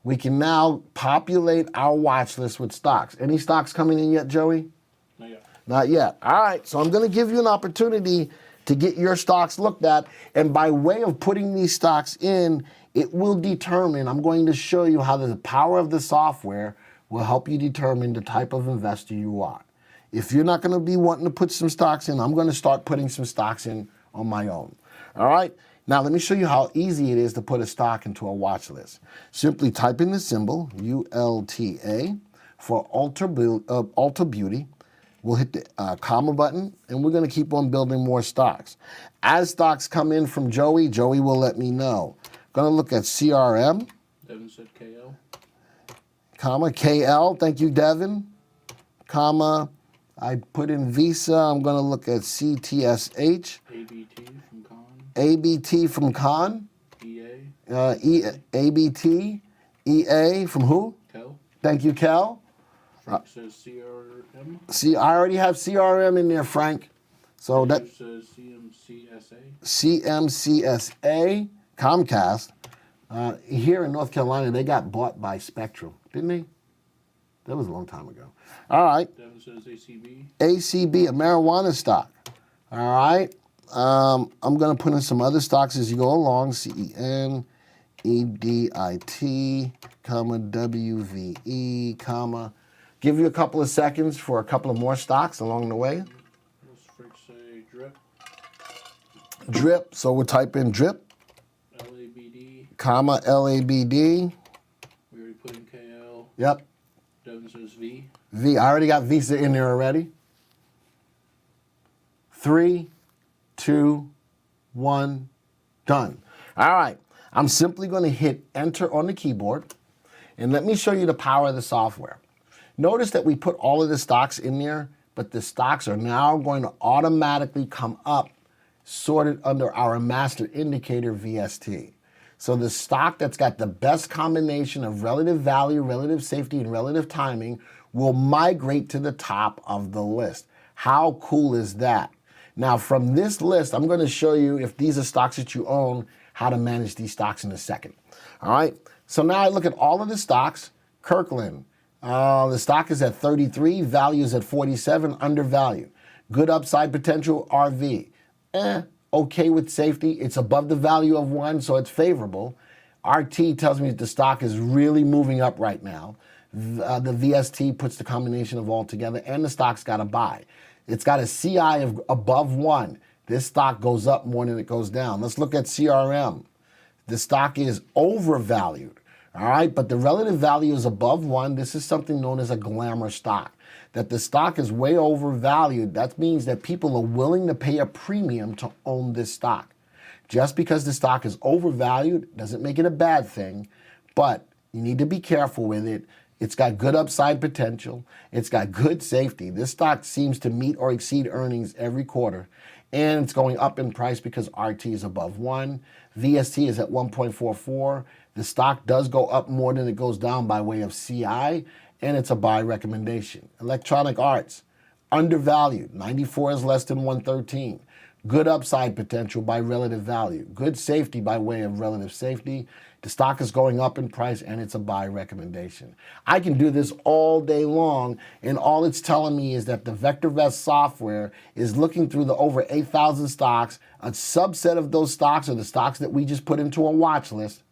we can now populate our watch list with stocks. Any stocks coming in yet, Joey? Not yet. Not yet. All right, so I'm going to give you an opportunity to get your stocks looked at. And by way of putting these stocks in, it will determine, I'm going to show you how the power of the software will help you determine the type of investor you are. If you're not going to be wanting to put some stocks in, I'm going to start putting some stocks in on my own. All right? Now, let me show you how easy it is to put a stock into a watch list. Simply type in the symbol, ULTA, for Ulta Beauty. We'll hit the comma button, and we're going to keep on building more stocks. As stocks come in from Joey, Joey will let me know. Going to look at CRM. Devin said KL. Comma, KL. Thank you, Devin. Comma, I put in Visa. I'm going to look at CTSH. ABT from Con. ABT from Con. EA. ABT. EA from who? Kel. Thank you, Kel. Frank says CRM. See, I already have CRM in there, Frank. So that says CMCSA. CMCSA, Comcast. Here in North Carolina, they got bought by Spectrum, didn't they? That was a long time ago. All right. Devin says ACB. ACB, a marijuana stock. All right. I'm going to put in some other stocks as you go along. CEN, EDIT, comma, WVE, comma. Give you a couple of seconds for a couple of more stocks along the way. Most freaks say drip. Drip. So we'll type in drip, LABD. comma, LABD. We already put in KL. Yep. Devin says V. V. I already got Visa in there already. 3, 2, 1, done. All right. I'm simply going to hit enter on the keyboard. And let me show you the power of the software. Notice that we put all of the stocks in there, but the stocks are now going to automatically come up sorted under our master indicator VST. So the stock that's got the best combination of relative value, relative safety, and relative timing will migrate to the top of the list. How cool is that? Now from this list, I'm going to show you, if these are stocks that you own, how to manage these stocks in a second. All right, so now I look at all of the stocks. Kirkland, the stock is at 33, value is at 47, undervalued. Good upside potential, RV. Okay with safety. It's above the value of 1, so it's favorable. RT tells me that the stock is really moving up right now. The VST puts the combination of all together, and the stock's got a buy. It's got a CI of above 1. This stock goes up more than it goes down. Let's look at CRM. The stock is overvalued, all right? But the relative value is above 1. This is something known as a glamour stock. That the stock is way overvalued, that means that people are willing to pay a premium to own this stock. Just because the stock is overvalued doesn't make it a bad thing, but you need to be careful with it. It's got good upside potential. It's got good safety. This stock seems to meet or exceed earnings every quarter, and it's going up in price because RT is above 1. VST is at 1.44. The stock does go up more than it goes down by way of CI, and it's a buy recommendation. Electronic Arts, undervalued. 94 is less than 113. Good upside potential by relative value. Good safety by way of relative safety. The stock is going up in price, and it's a buy recommendation. I can do this all day long, and all it's telling me is that the VectorVest software is looking through the over 8,000 stocks. A subset of those stocks are the stocks that we just put into a watch list,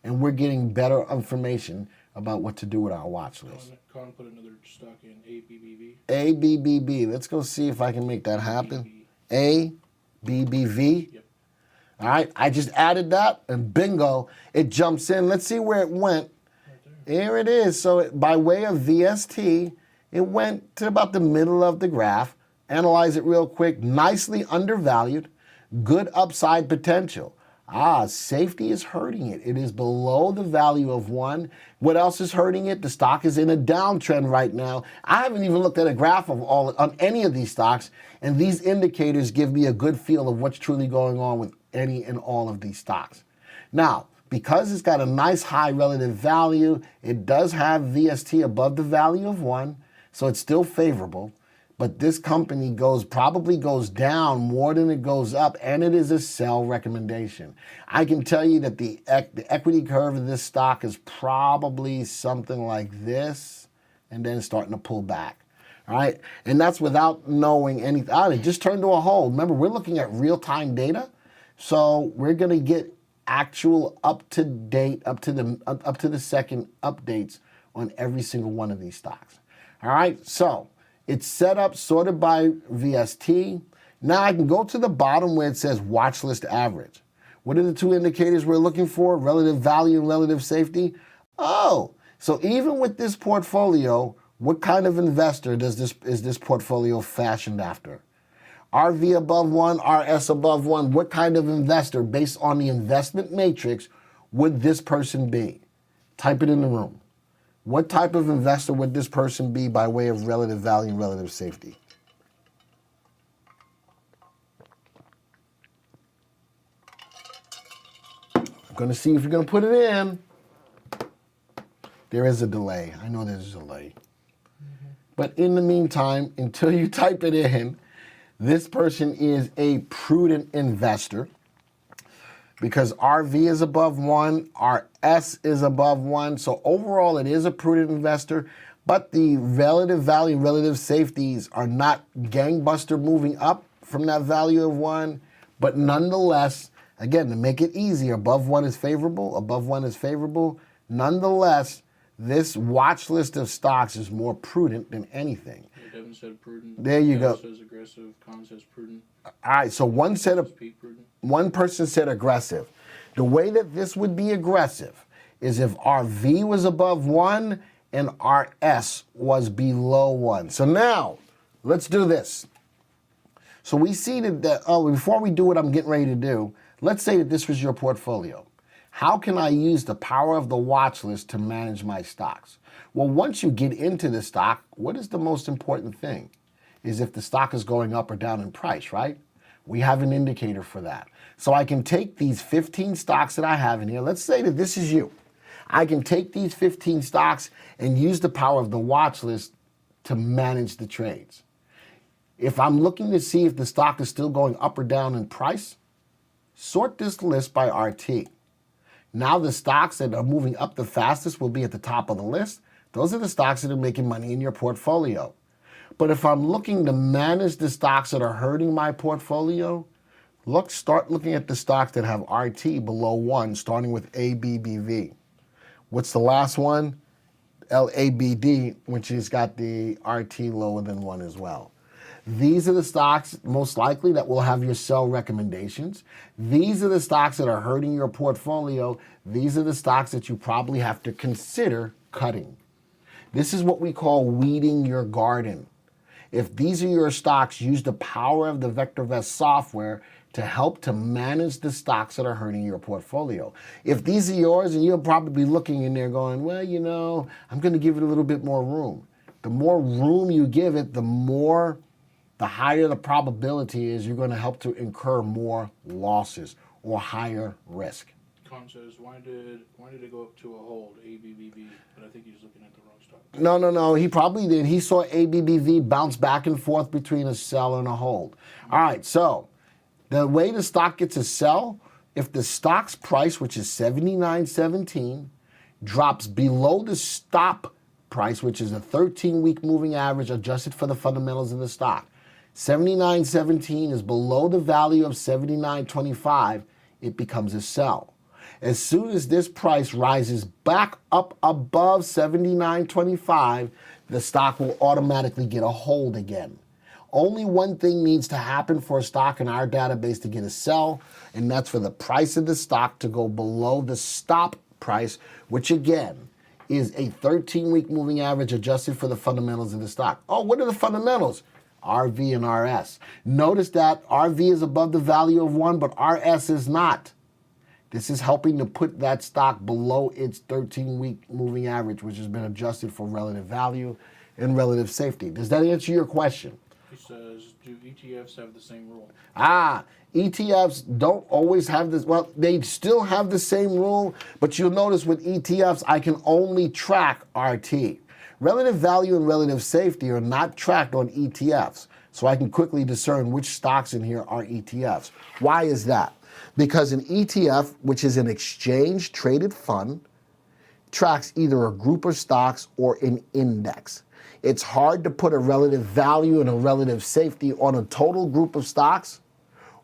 and we're getting better information about what to do with our watch list. Con put another stock in ABBV. ABBB. Let's go see if I can make that happen. ABBV. Yep. All right, I just added that, and bingo, it jumps in. Let's see where it went. Right there. Here it is. So by way of VST, it went to about the middle of the graph. Analyze it real quick. Nicely undervalued. Good upside potential. Safety is hurting it. It is below the value of 1. What else is hurting it? The stock is in a downtrend right now. I haven't even looked at a graph of on any of these stocks, and these indicators give me a good feel of what's truly going on with any and all of these stocks. Now, because it's got a nice high relative value, it does have VST above the value of 1, so it's still favorable. But this company probably goes down more than it goes up, and it is a sell recommendation. I can tell you that the equity curve of this stock is probably something like this, and then starting to pull back. All right, and that's without knowing anything. It just turned to a hold. Remember, we're looking at real-time data, so we're going to get actual up-to-date, up to the second updates on every single one of these stocks. All right, so it's set up sorted by VST. Now I can go to the bottom where it says watch list average. What are the two indicators we're looking for? Relative value and relative safety. So even with this portfolio, what kind of investor is this portfolio fashioned after? RV above 1, RS above 1. What kind of investor, based on the investment matrix, would this person be? Type it in the room. What type of investor would this person be by way of relative value and relative safety? I'm going to see if you're going to put it in. There is a delay. I know there's a delay. But in the meantime, until you type it in, this person is a prudent investor because RV is above 1, RS is above 1. So overall, it is a prudent investor, but the relative value, relative safeties are not gangbuster moving up from that value of 1. But nonetheless, again, to make it easier, above 1 is favorable, above 1 is favorable. Nonetheless, this watch list of stocks is more prudent than anything. Yeah, Devin said prudent. There you go. Says aggressive. Con says prudent. All right, so one person said aggressive. The way that this would be aggressive is if RV was above 1 and RS was below 1. So now, let's do this. So we see that, before we do what I'm getting ready to do, let's say that this was your portfolio. How can I use the power of the watch list to manage my stocks? Well, once you get into the stock, what is the most important thing? Is if the stock is going up or down in price, right? We have an indicator for that. So I can take these 15 stocks that I have in here. Let's say that this is you. I can take these 15 stocks and use the power of the watch list to manage the trades. If I'm looking to see if the stock is still going up or down in price, sort this list by RT. Now the stocks that are moving up the fastest will be at the top of the list. Those are the stocks that are making money in your portfolio. But if I'm looking to manage the stocks that are hurting my portfolio, start looking at the stocks that have RT below 1, starting with ABBV. What's the last one? LABD, which has got the RT lower than 1 as well. These are the stocks most likely that will have your sell recommendations. These are the stocks that are hurting your portfolio. These are the stocks that you probably have to consider cutting. This is what we call weeding your garden. If these are your stocks, use the power of the VectorVest software to help to manage the stocks that are hurting your portfolio. If these are yours, and you'll probably be looking in there going, well, you know, I'm going to give it a little bit more room. The more room you give it, the higher the probability is you're going to help to incur more losses or higher risk. Con says, why did it go up to a hold, ABBV? But I think he's looking at the wrong stock. No, he probably did. He saw ABBV bounce back and forth between a sell and a hold. All right, so the way the stock gets a sell, if the stock's price, which is $79.17, drops below the stop price, which is a 13-week moving average adjusted for the fundamentals of the stock, $79.17 is below the value of $79.25, it becomes a sell. As soon as this price rises back up above $79.25, the stock will automatically get a hold again. Only one thing needs to happen for a stock in our database to get a sell, and that's for the price of the stock to go below the stop price, which again is a 13-week moving average adjusted for the fundamentals of the stock. Oh, what are the fundamentals? RV and RS. Notice that RV is above the value of 1, but RS is not. This is helping to put that stock below its 13-week moving average, which has been adjusted for relative value and relative safety. Does that answer your question? He says, do ETFs have the same rule? ETFs don't always have this. Well, they still have the same rule, but you'll notice with ETFs, I can only track RT. Relative value and relative safety are not tracked on ETFs, so I can quickly discern which stocks in here are ETFs. Why is that? Because an ETF, which is an exchange-traded fund, tracks either a group of stocks or an index. It's hard to put a relative value and a relative safety on a total group of stocks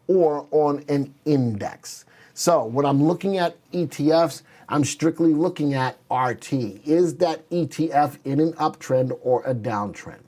or on an index. So when I'm looking at ETFs, I'm strictly looking at RT. Is that ETF in an uptrend or a downtrend?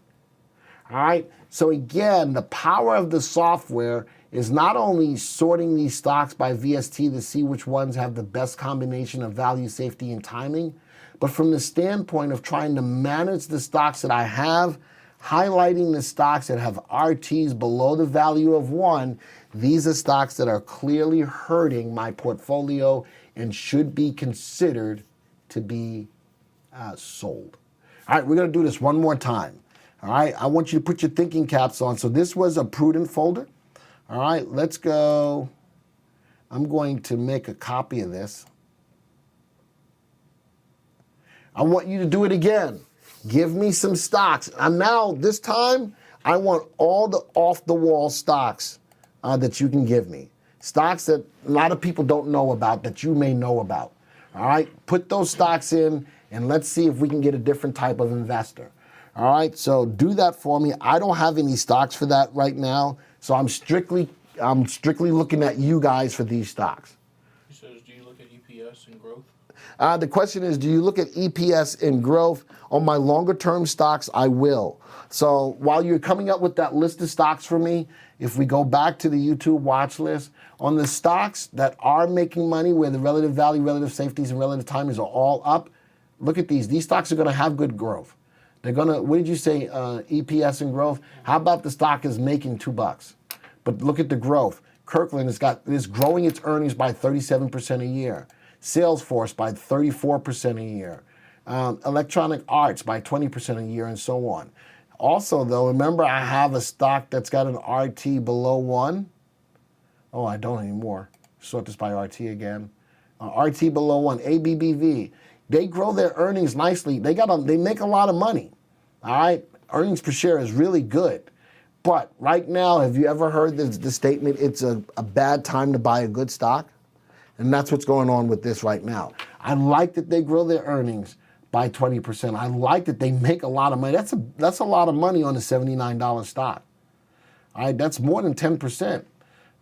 All right, so again, the power of the software is not only sorting these stocks by VST to see which ones have the best combination of value, safety, and timing, but from the standpoint of trying to manage the stocks that I have, highlighting the stocks that have RTs below the value of 1, these are stocks that are clearly hurting my portfolio and should be considered to be sold. All right, we're going to do this one more time. All right, I want you to put your thinking caps on. So this was a prudent folder. All right, let's go. I'm going to make a copy of this. I want you to do it again. Give me some stocks. And now, this time, I want all the off-the-wall stocks that you can give me. Stocks that a lot of people don't know about that you may know about. All right? Put those stocks in, and let's see if we can get a different type of investor. All right? So do that for me. I don't have any stocks for that right now, so I'm strictly looking at you guys for these stocks. He says, do you look at EPS and growth? The question is, do you look at EPS and growth? On my longer term stocks, I will. So while you're coming up with that list of stocks for me, if we go back to the YouTube watch list, on the stocks that are making money, where the relative value, relative safeties, and relative timings are all up, look at these. These stocks are going to have good growth. They're going to, what did you say, EPS and growth? How about the stock is making $2? But look at the growth. Kirkland is growing its earnings by 37% a year. Salesforce by 34% a year. Electronic Arts by 20% a year, and so on. Also, though, remember I have a stock that's got an RT below 1. Oh, I don't anymore. Sort this by RT again. RT below 1, ABBV. They grow their earnings nicely. They make a lot of money. All right? Earnings per share is really good. But right now, have you ever heard the statement, it's a bad time to buy a good stock? And that's what's going on with this right now. I like that they grow their earnings by 20%. I like that they make a lot of money. That's a lot of money on a $79 stock. All right, that's more than 10%.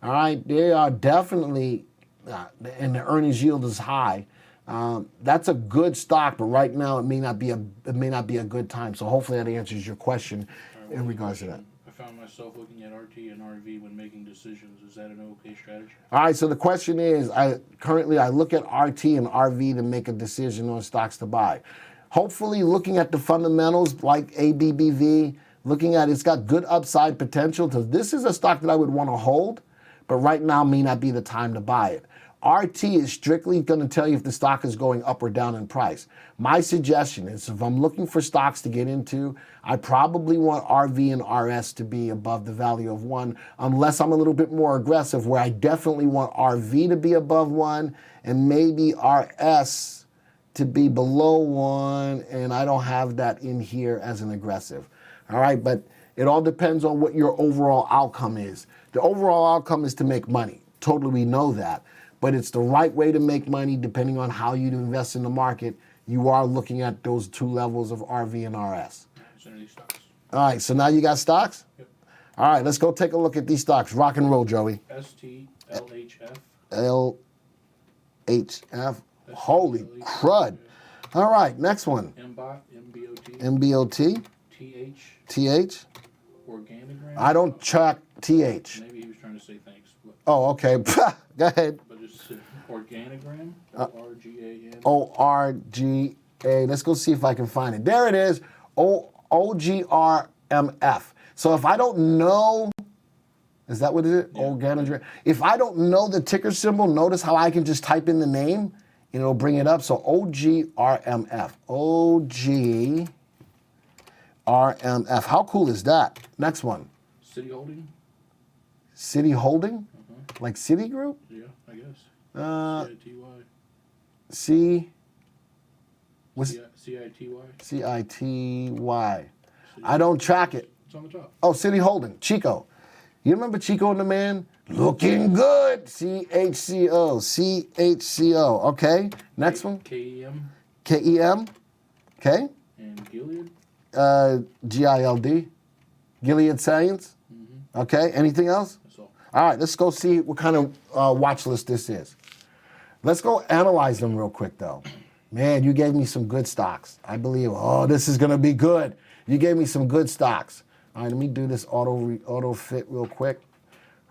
All right, they are definitely, and the earnings yield is high. That's a good stock, but right now it may not be a good time. So hopefully that answers your question in regards to that. I found myself looking at RT and RV when making decisions. Is that an okay strategy? All right, so the question is, currently I look at RT and RV to make a decision on stocks to buy. Hopefully looking at the fundamentals like ABBV, looking at it's got good upside potential. So this is a stock that I would want to hold, but right now may not be the time to buy it. RT is strictly going to tell you if the stock is going up or down in price. My suggestion is if I'm looking for stocks to get into, I probably want RV and RS to be above the value of 1, unless I'm a little bit more aggressive, where I definitely want RV to be above 1 and maybe RS to be below 1, and I don't have that in here as an aggressive. All right, but it all depends on what your overall outcome is. The overall outcome is to make money. Totally, we know that. But it's the right way to make money depending on how you invest in the market. You are looking at those two levels of RV and RS. All right, so now you got stocks? Yep. All right, let's go take a look at these stocks. Rock and roll, Joey. STLHF. LHF. Holy crud. All right, next one. MBOT. MBOT. TH. Organigram. I don't track TH. Maybe he was trying to say thanks. Oh, okay. Go ahead. But just Organigram. ORGAN. ORGA. Let's go see if I can find it. There it is. OGRMF. So if I don't know, is that what it is? Yeah. Organigram. If I don't know the ticker symbol, notice how I can just type in the name and it'll bring it up. So OGRMF. OGRMF. How cool is that? Next one. City Holding. City Holding? Like Citigroup? Yeah, I guess. CITY. CITY. I don't track it. It's on the top. Oh, City Holding. Chico. You remember Chico and the Man? Looking good. CHCO. CHCO. Okay. Next one. KEM. KEM. Okay. And Gilead. GILD. Gilead Science. Okay. Anything else? That's all. All right. Let's go see what kind of watch list this is. Let's go analyze them real quick, though. Man, you gave me some good stocks. I believe, this is going to be good. You gave me some good stocks. All right, let me do this auto fit real quick.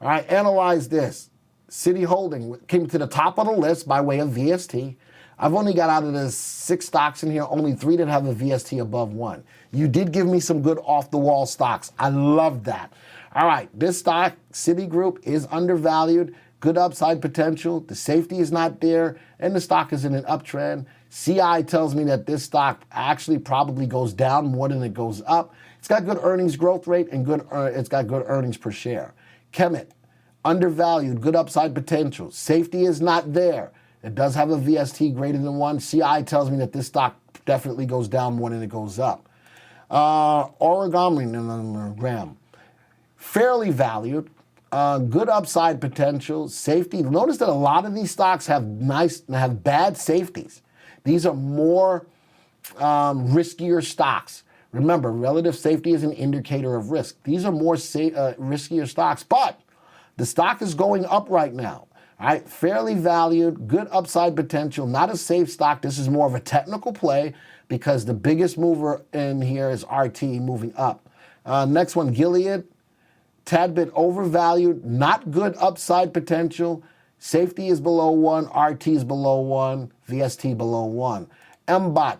All right, analyze this. City Holding came to the top of the list by way of VST. I've only got out of the 6 stocks in here, only 3 that have a VST above 1. You did give me some good off-the-wall stocks. I love that. All right, this stock, Citigroup, is undervalued. Good upside potential. The safety is not there, and the stock is in an uptrend. CI tells me that this stock actually probably goes down more than it goes up. It's got good earnings growth rate and it's got good earnings per share. Kemet, undervalued, good upside potential. Safety is not there. It does have a VST greater than 1. CI tells me that this stock definitely goes down more than it goes up. Graham, fairly valued, good upside potential, safety. Notice that a lot of these stocks have bad safeties. These are more riskier stocks. Remember, relative safety is an indicator of risk. These are more riskier stocks, but the stock is going up right now. All right, fairly valued, good upside potential, not a safe stock. This is more of a technical play because the biggest mover in here is RT moving up. Next one, Gilead, tad bit overvalued, not good upside potential. Safety is below 1, RT is below 1, VST below 1. MBOT,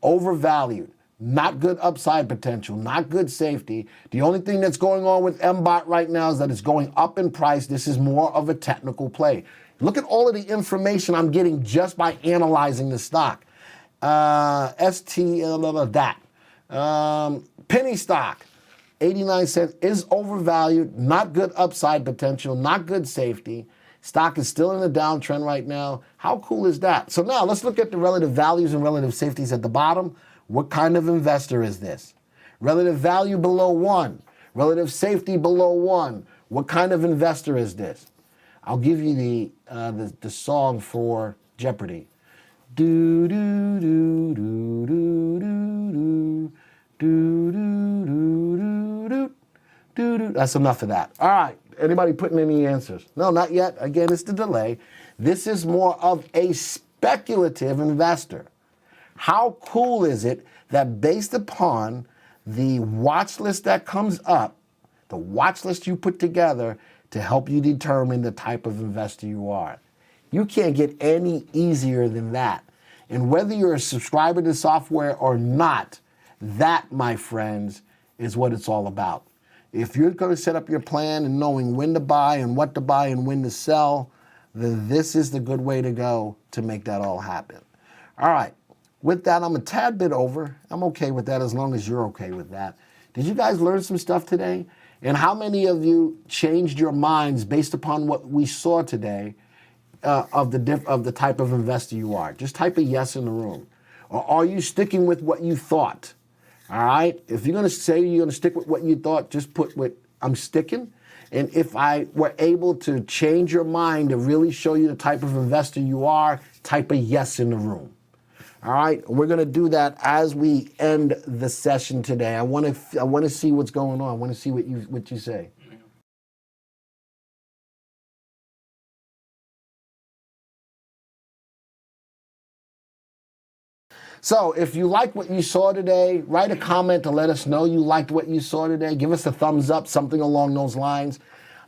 overvalued, not good upside potential, not good safety. The only thing that's going on with MBOT right now is that it's going up in price. This is more of a technical play. Look at all of the information I'm getting just by analyzing the stock. Penny stock, 89 cents, is overvalued, not good upside potential, not good safety. Stock is still in a downtrend right now. How cool is that? So now let's look at the relative values and relative safeties at the bottom. What kind of investor is this? Relative value below 1. Relative safety below 1. What kind of investor is this? I'll give you the song for Jeopardy. Do do do do do do do do do do do do. That's enough of that. All right. Anybody putting any answers? No, not yet. Again, it's the delay. This is more of a speculative investor. How cool is it that based upon the watch list that comes up, the watch list you put together to help you determine the type of investor you are? You can't get any easier than that. And whether you're a subscriber to software or not, that, my friends, is what it's all about. If you're going to set up your plan and knowing when to buy and what to buy and when to sell, then this is the good way to go to make that all happen. All right. With that, I'm a tad bit over. I'm okay with that as long as you're okay with that. Did you guys learn some stuff today? And how many of you changed your minds based upon what we saw today of the type of investor you are? Just type a yes in the room. Or are you sticking with what you thought? All right? If you're going to say you're going to stick with what you thought, just put what I'm sticking. And if I were able to change your mind to really show you the type of investor you are, type a yes in the room. All right, we're going to do that as we end the session today. I want to see what's going on. I want to see what you say. So if you liked what you saw today, write a comment to let us know you liked what you saw today. Give us a thumbs up, something along those lines.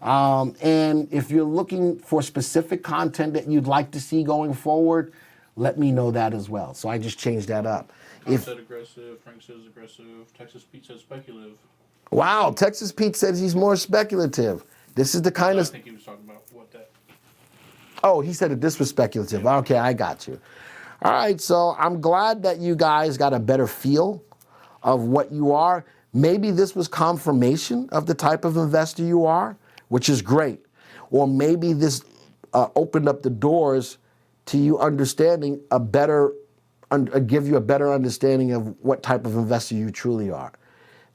And if you're looking for specific content that you'd like to see going forward, let me know that as well. So I just changed that up. Tom said aggressive, Frank says aggressive, Texas Pete says speculative. Wow, Texas Pete says he's more speculative. This is the kind of... I think he was talking about what that... Oh, he said that this was speculative. Yeah. Okay, I got you. All right, so I'm glad that you guys got a better feel of what you are. Maybe this was confirmation of the type of investor you are, which is great. Or maybe this opened up the doors to you understanding give you a better understanding of what type of investor you truly are.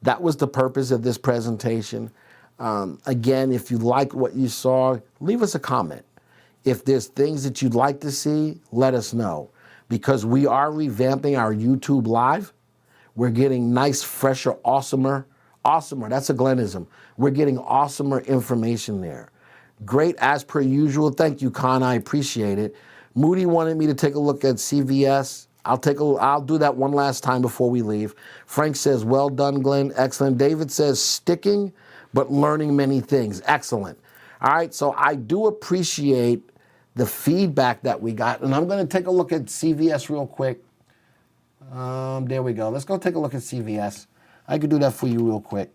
That was the purpose of this presentation. Again, if you like what you saw, leave us a comment. If there's things that you'd like to see, let us know. Because we are revamping our YouTube Live. We're getting nice, fresher, awesomer, that's a Glenism. We're getting awesomer information there. Great as per usual. Thank you, Con. I appreciate it. Moody wanted me to take a look at CVS. I'll do that one last time before we leave. Frank says, well done, Glenn. Excellent. David says, sticking, but learning many things. Excellent. All right, so I do appreciate the feedback that we got. And I'm going to take a look at CVS real quick. There we go. Let's go take a look at CVS. I could do that for you real quick.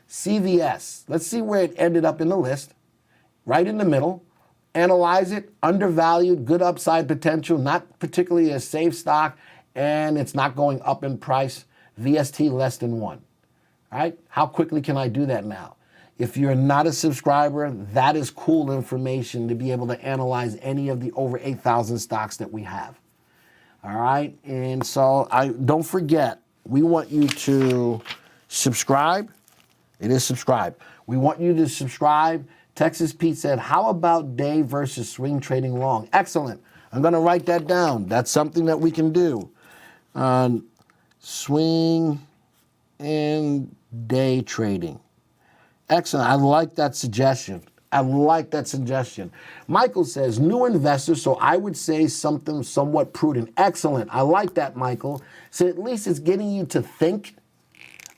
CVS. Let's see where it ended up in the list. Right in the middle. Analyze it, undervalued, good upside potential, not particularly a safe stock, and it's not going up in price. VST less than 1. All right? How quickly can I do that now? If you're not a subscriber, that is cool information to be able to analyze any of the over 8,000 stocks that we have. All right, and so don't forget, we want you to subscribe. It is subscribe. We want you to subscribe. Texas Pete said, how about day versus swing trading long? Excellent. I'm going to write that down. That's something that we can do. Swing and day trading. Excellent. I like that suggestion. I like that suggestion. Michael says, new investor, so I would say something somewhat prudent. Excellent. I like that, Michael. So at least it's getting you to think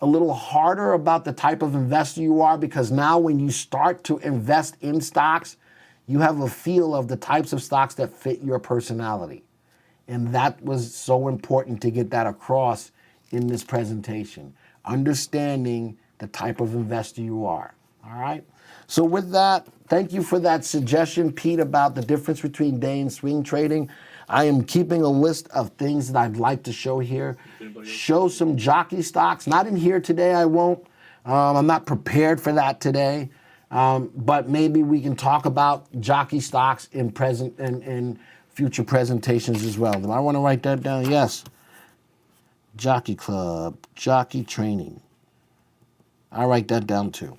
a little harder about the type of investor you are, because now when you start to invest in stocks, you have a feel of the types of stocks that fit your personality. And that was so important to get that across in this presentation. Understanding the type of investor you are. All right? So with that, thank you for that suggestion, Pete, about the difference between day and swing trading. I am keeping a list of things that I'd like to show here. Show some jockey stocks. Not in here today, I won't. I'm not prepared for that today. But maybe we can talk about jockey stocks in future presentations as well. Do I want to write that down? Yes. Jockey Club, jockey training. I'll write that down too.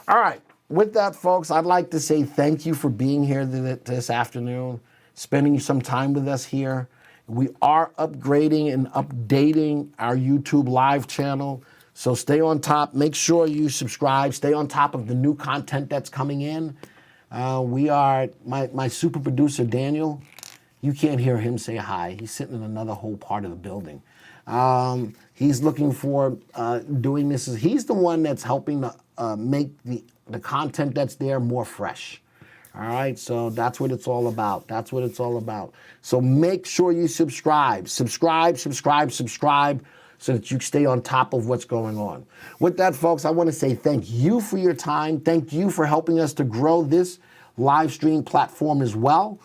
All right. With that, folks, I'd like to say thank you for being here this afternoon, spending some time with us here. We are upgrading and updating our YouTube live channel, so stay on top. Make sure you subscribe. Stay on top of the new content that's coming in. We are, my super producer, Daniel, you can't hear him say hi. He's sitting in another whole part of the building. He's looking for doing this. He's the one that's helping to make the content that's there more fresh. All right, so that's what it's all about. That's what it's all about. So make sure you subscribe, so that you stay on top of what's going on. With that, folks, I want to say thank you for your time. Thank you for helping us to grow this live stream platform as well.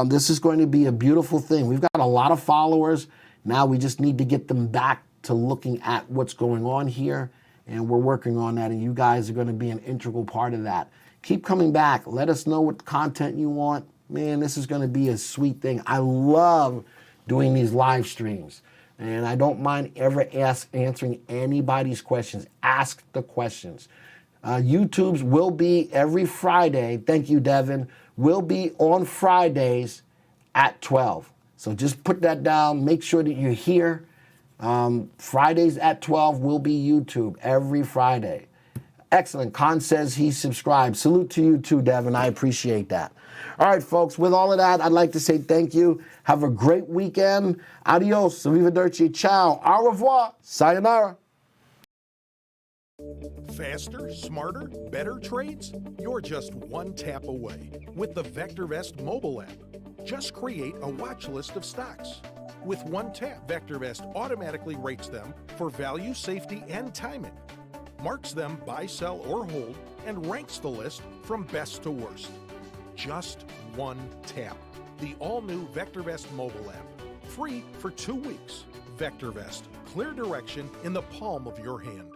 This is going to be a beautiful thing. We've got a lot of followers. Now we just need to get them back to looking at what's going on here, and we're working on that, and you guys are going to be an integral part of that. Keep coming back. Let us know what content you want. Man, this is going to be a sweet thing. I love doing these live streams, and I don't mind ever answering anybody's questions. Ask the questions. YouTube's will be every Friday. Thank you, Devin. Will be on Fridays at 12. So just put that down. Make sure that you're here. Fridays at 12 will be YouTube every Friday. Excellent. Khan says he subscribed. Salute to you too, Devin. I appreciate that. All right, folks. With all of that, I'd like to say thank you. Have a great weekend. Adios. Arrivederci. Ciao. Au revoir. Sayonara. Faster, smarter, better trades? You're just one tap away with the VectorVest mobile app. Just create a watch list of stocks. With one tap, VectorVest automatically rates them for value, safety, and timing, marks them buy, sell, or hold, and ranks the list from best to worst. Just one tap. The all-new VectorVest mobile app. Free for 2 weeks. VectorVest. Clear direction in the palm of your hand.